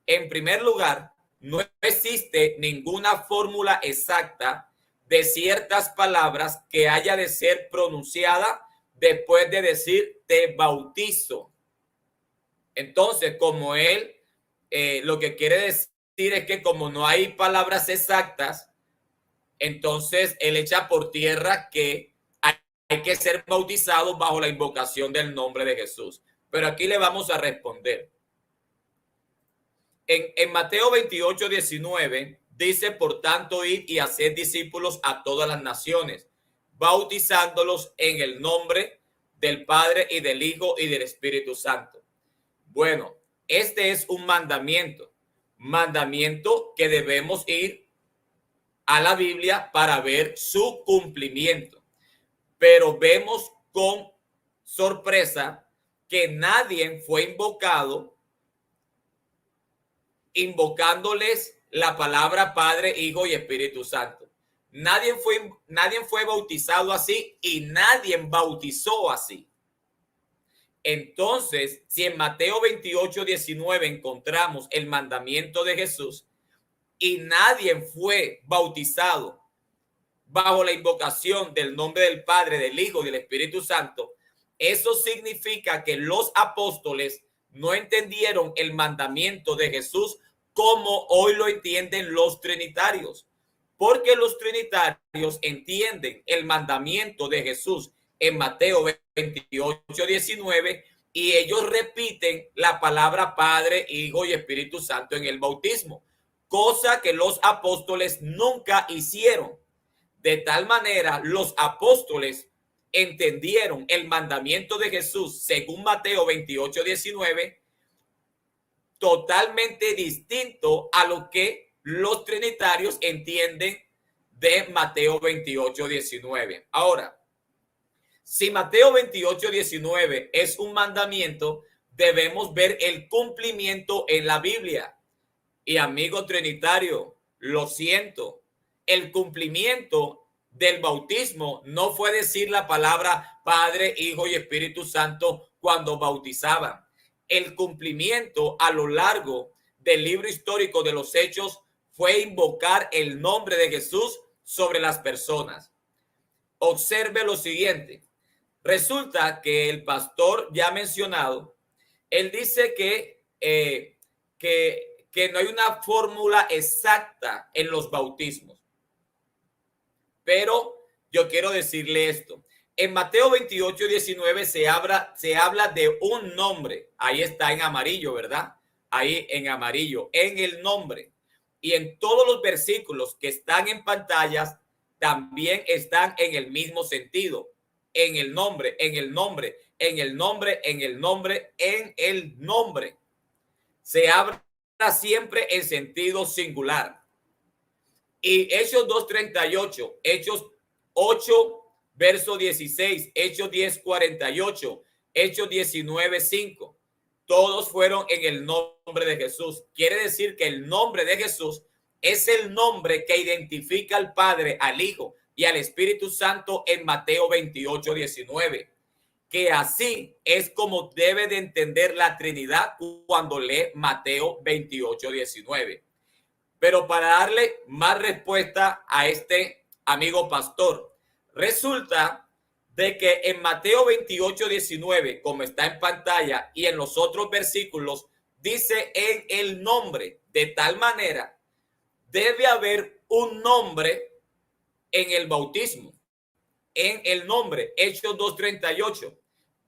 En primer lugar, no existe ninguna fórmula exacta de ciertas palabras que haya de ser pronunciada después de decir te bautizo. Entonces, como él lo que quiere decir es que como no hay palabras exactas, entonces él echa por tierra que hay que ser bautizados bajo la invocación del nombre de Jesús. Pero aquí le vamos a responder. En Mateo 28, 19 dice: por tanto, id y haced discípulos a todas las naciones, bautizándolos en el nombre del Padre y del Hijo y del Espíritu Santo. Bueno, este es un mandamiento que debemos ir a la Biblia para ver su cumplimiento. Pero vemos con sorpresa que nadie fue invocándoles la palabra Padre, Hijo y Espíritu Santo. Nadie fue bautizado así y nadie bautizó así. Entonces, si en Mateo 28, 19 encontramos el mandamiento de Jesús y nadie fue bautizado bajo la invocación del nombre del Padre, del Hijo y del Espíritu Santo, eso significa que los apóstoles no entendieron el mandamiento de Jesús como hoy lo entienden los trinitarios, porque los trinitarios entienden el mandamiento de Jesús en Mateo 28, 19 y ellos repiten la palabra Padre, Hijo y Espíritu Santo en el bautismo, cosa que los apóstoles nunca hicieron. De tal manera, los apóstoles entendieron el mandamiento de Jesús según Mateo 28, 19 totalmente distinto a lo que los trinitarios entienden de Mateo 28, 19. Ahora, si Mateo 28, 19 es un mandamiento, debemos ver el cumplimiento en la Biblia. Y amigo trinitario, lo siento, el cumplimiento del bautismo no fue decir la palabra Padre, Hijo y Espíritu Santo cuando bautizaban. El cumplimiento a lo largo del libro histórico de los Hechos fue invocar el nombre de Jesús sobre las personas. Observe lo siguiente. Resulta que el pastor ya mencionado, él dice que no hay una fórmula exacta en los bautismos. Pero yo quiero decirle esto. En Mateo 28, 19 se habla de un nombre. Ahí está en amarillo, ¿verdad? Ahí en amarillo, en el nombre. Y en todos los versículos que están en pantallas también están en el mismo sentido. En el nombre, en el nombre, en el nombre, en el nombre, en el nombre. Se habla siempre en sentido singular. Y Hechos 2:38, Hechos 8, verso 16, Hechos 10:48, Hechos 19:5, todos fueron en el nombre de Jesús. Quiere decir que el nombre de Jesús es el nombre que identifica al Padre, al Hijo y al Espíritu Santo en Mateo 28, 19. Que así es como debe de entender la Trinidad cuando lee Mateo 28, 19. Pero para darle más respuesta a este amigo pastor, resulta de que en Mateo 28, 19, como está en pantalla y en los otros versículos, dice en el nombre. De tal manera, debe haber un nombre en el bautismo. En el nombre, Hechos 2:38.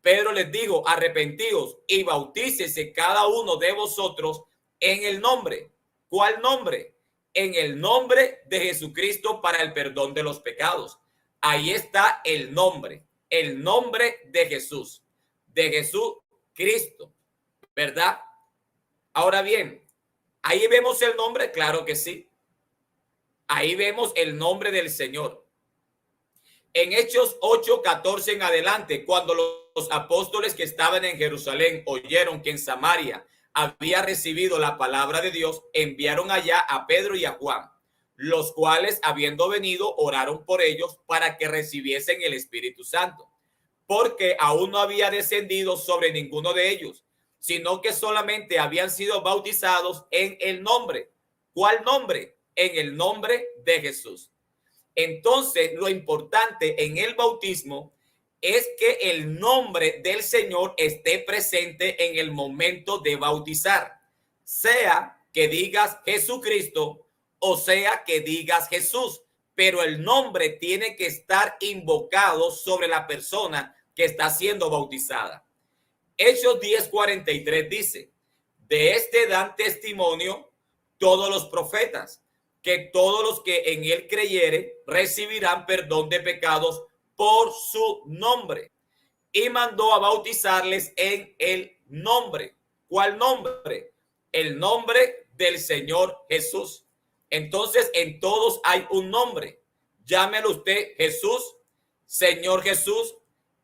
Pedro les dijo: arrepentíos y bautícese cada uno de vosotros en el nombre. ¿Cuál nombre? En el nombre de Jesucristo para el perdón de los pecados. Ahí está el nombre de Jesús, de Jesucristo, ¿verdad? Ahora bien, ahí vemos el nombre, claro que sí. Ahí vemos el nombre del Señor. En Hechos 8:14 en adelante, cuando los apóstoles que estaban en Jerusalén oyeron que en Samaria había recibido la palabra de Dios, enviaron allá a Pedro y a Juan, los cuales, habiendo venido, oraron por ellos para que recibiesen el Espíritu Santo, porque aún no había descendido sobre ninguno de ellos, sino que solamente habían sido bautizados en el nombre. ¿Cuál nombre? En el nombre de Jesús. Entonces, lo importante en el bautismo es que el nombre del Señor esté presente en el momento de bautizar, sea que digas Jesucristo o sea que digas Jesús, pero el nombre tiene que estar invocado sobre la persona que está siendo bautizada. Hechos 10:43 dice: de este dan testimonio todos los profetas, que todos los que en él creyeren recibirán perdón de pecados por su nombre. Y mandó a bautizarles en el nombre. ¿Cuál nombre? El nombre del Señor Jesús. Entonces, en todos hay un nombre. Llámelo usted Jesús, Señor Jesús,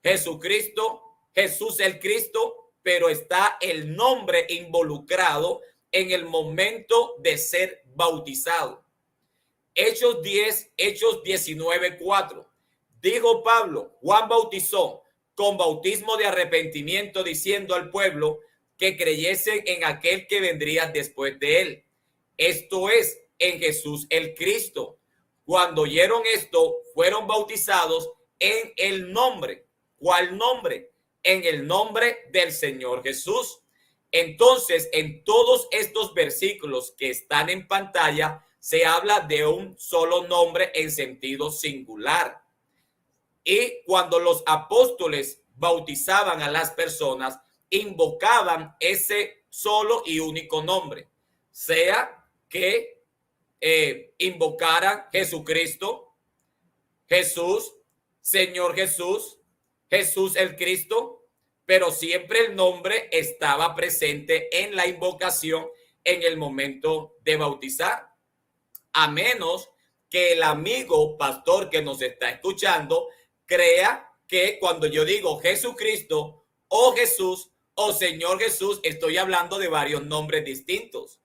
Jesucristo, Jesús el Cristo, pero está el nombre involucrado en el momento de ser bautizado. Hechos 19:4. Dijo Pablo: Juan bautizó con bautismo de arrepentimiento, diciendo al pueblo que creyesen en aquel que vendría después de él, esto es, en Jesús el Cristo. Cuando oyeron esto, fueron bautizados en el nombre. ¿Cuál nombre? En el nombre del Señor Jesús. Entonces, en todos estos versículos que están en pantalla, se habla de un solo nombre en sentido singular. Y cuando los apóstoles bautizaban a las personas, invocaban ese solo y único nombre, sea que invocaran Jesucristo, Jesús, Señor Jesús, Jesús el Cristo, pero siempre el nombre estaba presente en la invocación en el momento de bautizar. A menos que el amigo pastor que nos está escuchando crea que cuando yo digo Jesucristo o Jesús o Señor Jesús, estoy hablando de varios nombres distintos.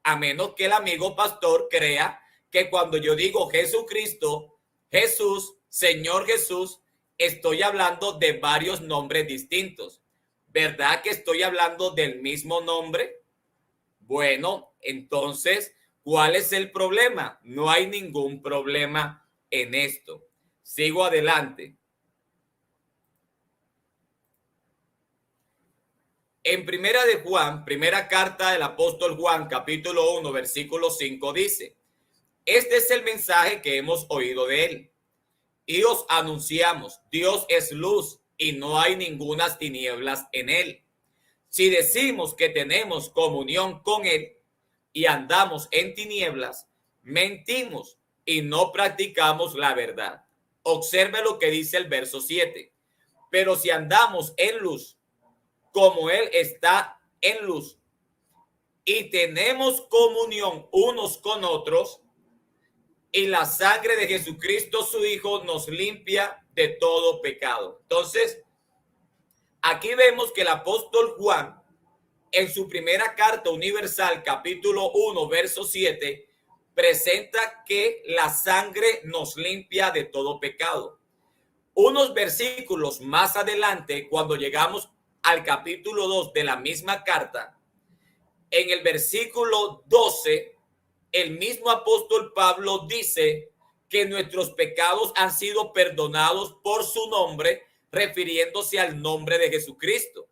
A menos que el amigo pastor crea que cuando yo digo Jesucristo, Jesús, Señor Jesús, estoy hablando de varios nombres distintos. ¿Verdad que estoy hablando del mismo nombre? Bueno, entonces, ¿cuál es el problema? No hay ningún problema en esto. Sigo adelante. En primera de Juan, primera carta del apóstol Juan, capítulo 1, versículo 5 dice: este es el mensaje que hemos oído de él y os anunciamos: Dios es luz y no hay ningunas tinieblas en él. Si decimos que tenemos comunión con él y andamos en tinieblas, mentimos y no practicamos la verdad. Observe lo que dice el verso 7. Pero si andamos en luz, como él está en luz, y tenemos comunión unos con otros, y la sangre de Jesucristo, su Hijo, nos limpia de todo pecado. Entonces, aquí vemos que el apóstol Juan, en su primera carta universal, capítulo 1, verso 7, presenta que la sangre nos limpia de todo pecado. Unos versículos más adelante, cuando llegamos al capítulo 2 de la misma carta, en el versículo 12, el mismo apóstol Pablo dice que nuestros pecados han sido perdonados por su nombre, refiriéndose al nombre de Jesucristo.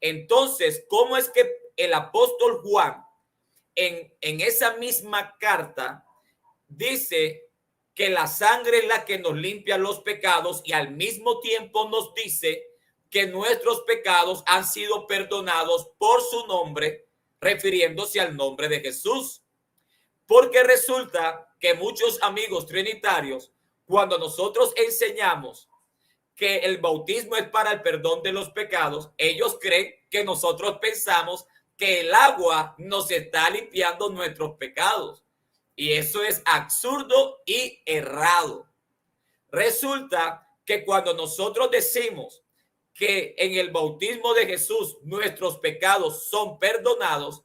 Entonces, ¿cómo es que el apóstol Juan en esa misma carta dice que la sangre es la que nos limpia los pecados y al mismo tiempo nos dice que nuestros pecados han sido perdonados por su nombre, refiriéndose al nombre de Jesús. Porque resulta que muchos amigos trinitarios, cuando nosotros enseñamos que el bautismo es para el perdón de los pecados, ellos creen que nosotros pensamos que el agua nos está limpiando nuestros pecados. Y eso es absurdo y errado. Resulta que cuando nosotros decimos que en el bautismo de Jesús nuestros pecados son perdonados,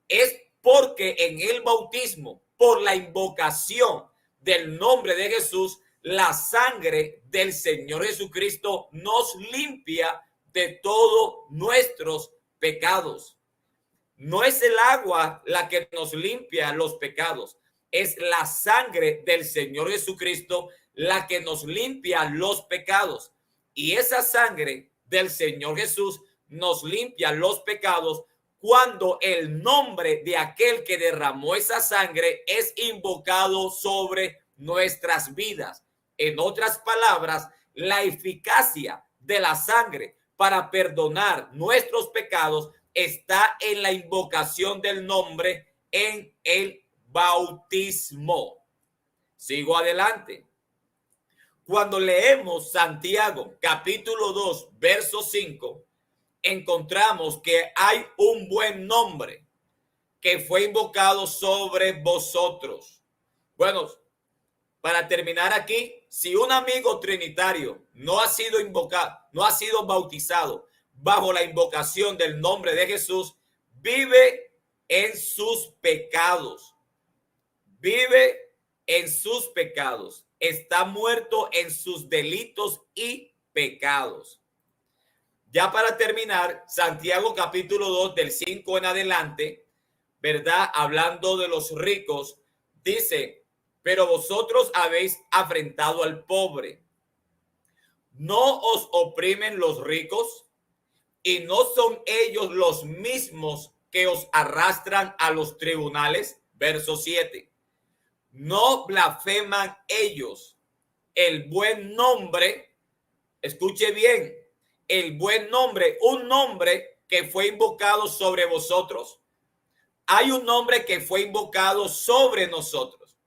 es porque en el bautismo, por la invocación del nombre de Jesús, la sangre del Señor Jesucristo nos limpia de todos nuestros pecados. No es el agua la que nos limpia los pecados, es la sangre del Señor Jesucristo la que nos limpia los pecados. Y esa sangre del Señor Jesús nos limpia los pecados cuando el nombre de aquel que derramó esa sangre es invocado sobre nuestras vidas. En otras palabras, la eficacia de la sangre para perdonar nuestros pecados está en la invocación del nombre en el bautismo. Sigo adelante. Cuando leemos Santiago capítulo 2, verso 5, encontramos que hay un buen nombre que fue invocado sobre vosotros. Bueno, para terminar aquí, si un amigo trinitario no ha sido invocado, no ha sido bautizado bajo la invocación del nombre de Jesús, vive en sus pecados. Vive en sus pecados. Está muerto en sus delitos y pecados. Ya para terminar, Santiago capítulo 2 del 5 en adelante, ¿verdad? Hablando de los ricos, dice: pero vosotros habéis afrentado al pobre. ¿No os oprimen los ricos? ¿Y no son ellos los mismos que os arrastran a los tribunales? Verso 7. ¿No blasfeman ellos el buen nombre? Escuche bien, el buen nombre, un nombre que fue invocado sobre vosotros. Hay un nombre que fue invocado sobre nosotros.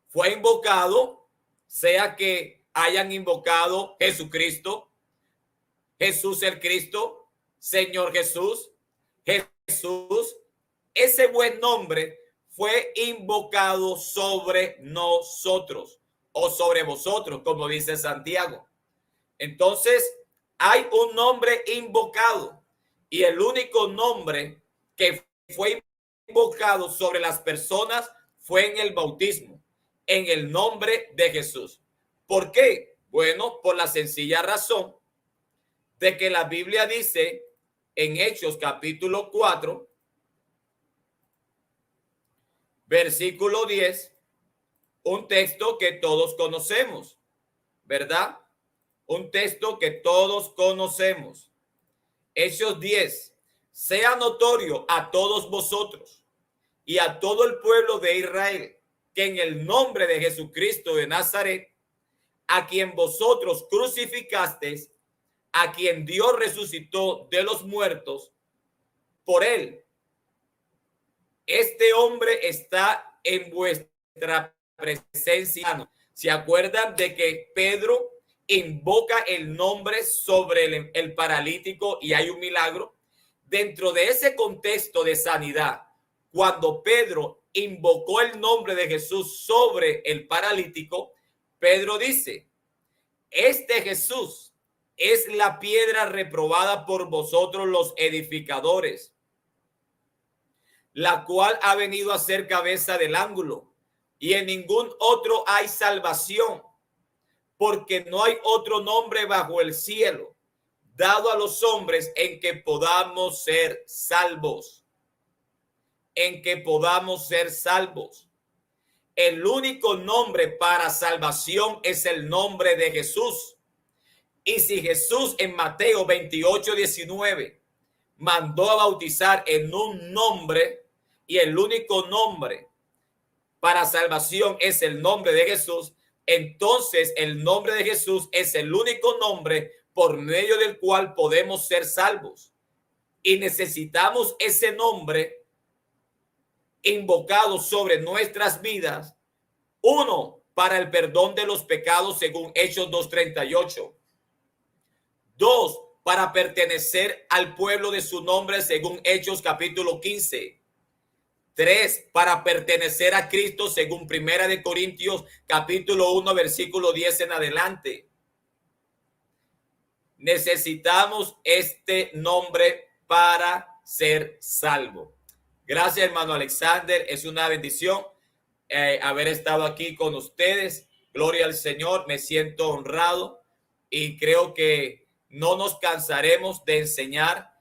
Fue invocado, sea que hayan invocado Jesucristo, Jesús el Cristo, Señor Jesús, Jesús, ese buen nombre fue invocado sobre nosotros o sobre vosotros, como dice Santiago. Entonces, hay un nombre invocado y el único nombre que fue invocado sobre las personas fue en el bautismo, en el nombre de Jesús. ¿Por qué? Bueno, por la sencilla razón de que la Biblia dice en Hechos capítulo 4, versículo 10, un texto que todos conocemos, ¿verdad? Un texto que todos conocemos. Hechos 10, sea notorio a todos vosotros y a todo el pueblo de Israel que en el nombre de Jesucristo de Nazaret, a quien vosotros crucificasteis, a quien Dios resucitó de los muertos, por él, este hombre está en vuestra presencia. ¿Se acuerdan de que Pedro invoca el nombre sobre el paralítico y hay un milagro? Dentro de ese contexto de sanidad, cuando Pedro invocó el nombre de Jesús sobre el paralítico, Pedro dice: este Jesús es la piedra reprobada por vosotros los edificadores, la cual ha venido a ser cabeza del ángulo, y en ningún otro hay salvación, porque no hay otro nombre bajo el cielo dado a los hombres en que podamos ser salvos. En que podamos ser salvos. El único nombre para salvación es el nombre de Jesús. Y si Jesús en Mateo 28:19 mandó a bautizar en un nombre, y el único nombre para salvación es el nombre de Jesús, entonces el nombre de Jesús es el único nombre por medio del cual podemos ser salvos. Y necesitamos ese nombre invocado sobre nuestras vidas. Uno, para el perdón de los pecados según Hechos 2:38. Dos, para pertenecer al pueblo de su nombre según Hechos capítulo 15. 3, para pertenecer a Cristo según Primera de Corintios capítulo 1 versículo 10 en adelante. Necesitamos este nombre para ser salvo. Gracias, hermano Alexander. Es una bendición haber estado aquí con ustedes. Gloria al Señor. Me siento honrado y creo que no nos cansaremos de enseñar.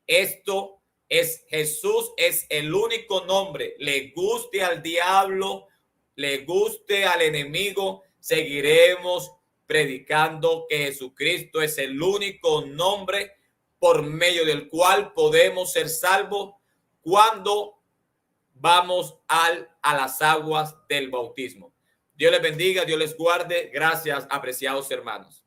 Esto es Jesús, es el único nombre. Le guste al diablo, le guste al enemigo, seguiremos predicando que Jesucristo es el único nombre por medio del cual podemos ser salvos cuando vamos a las aguas del bautismo. Dios les bendiga, Dios les guarde. Gracias, apreciados hermanos.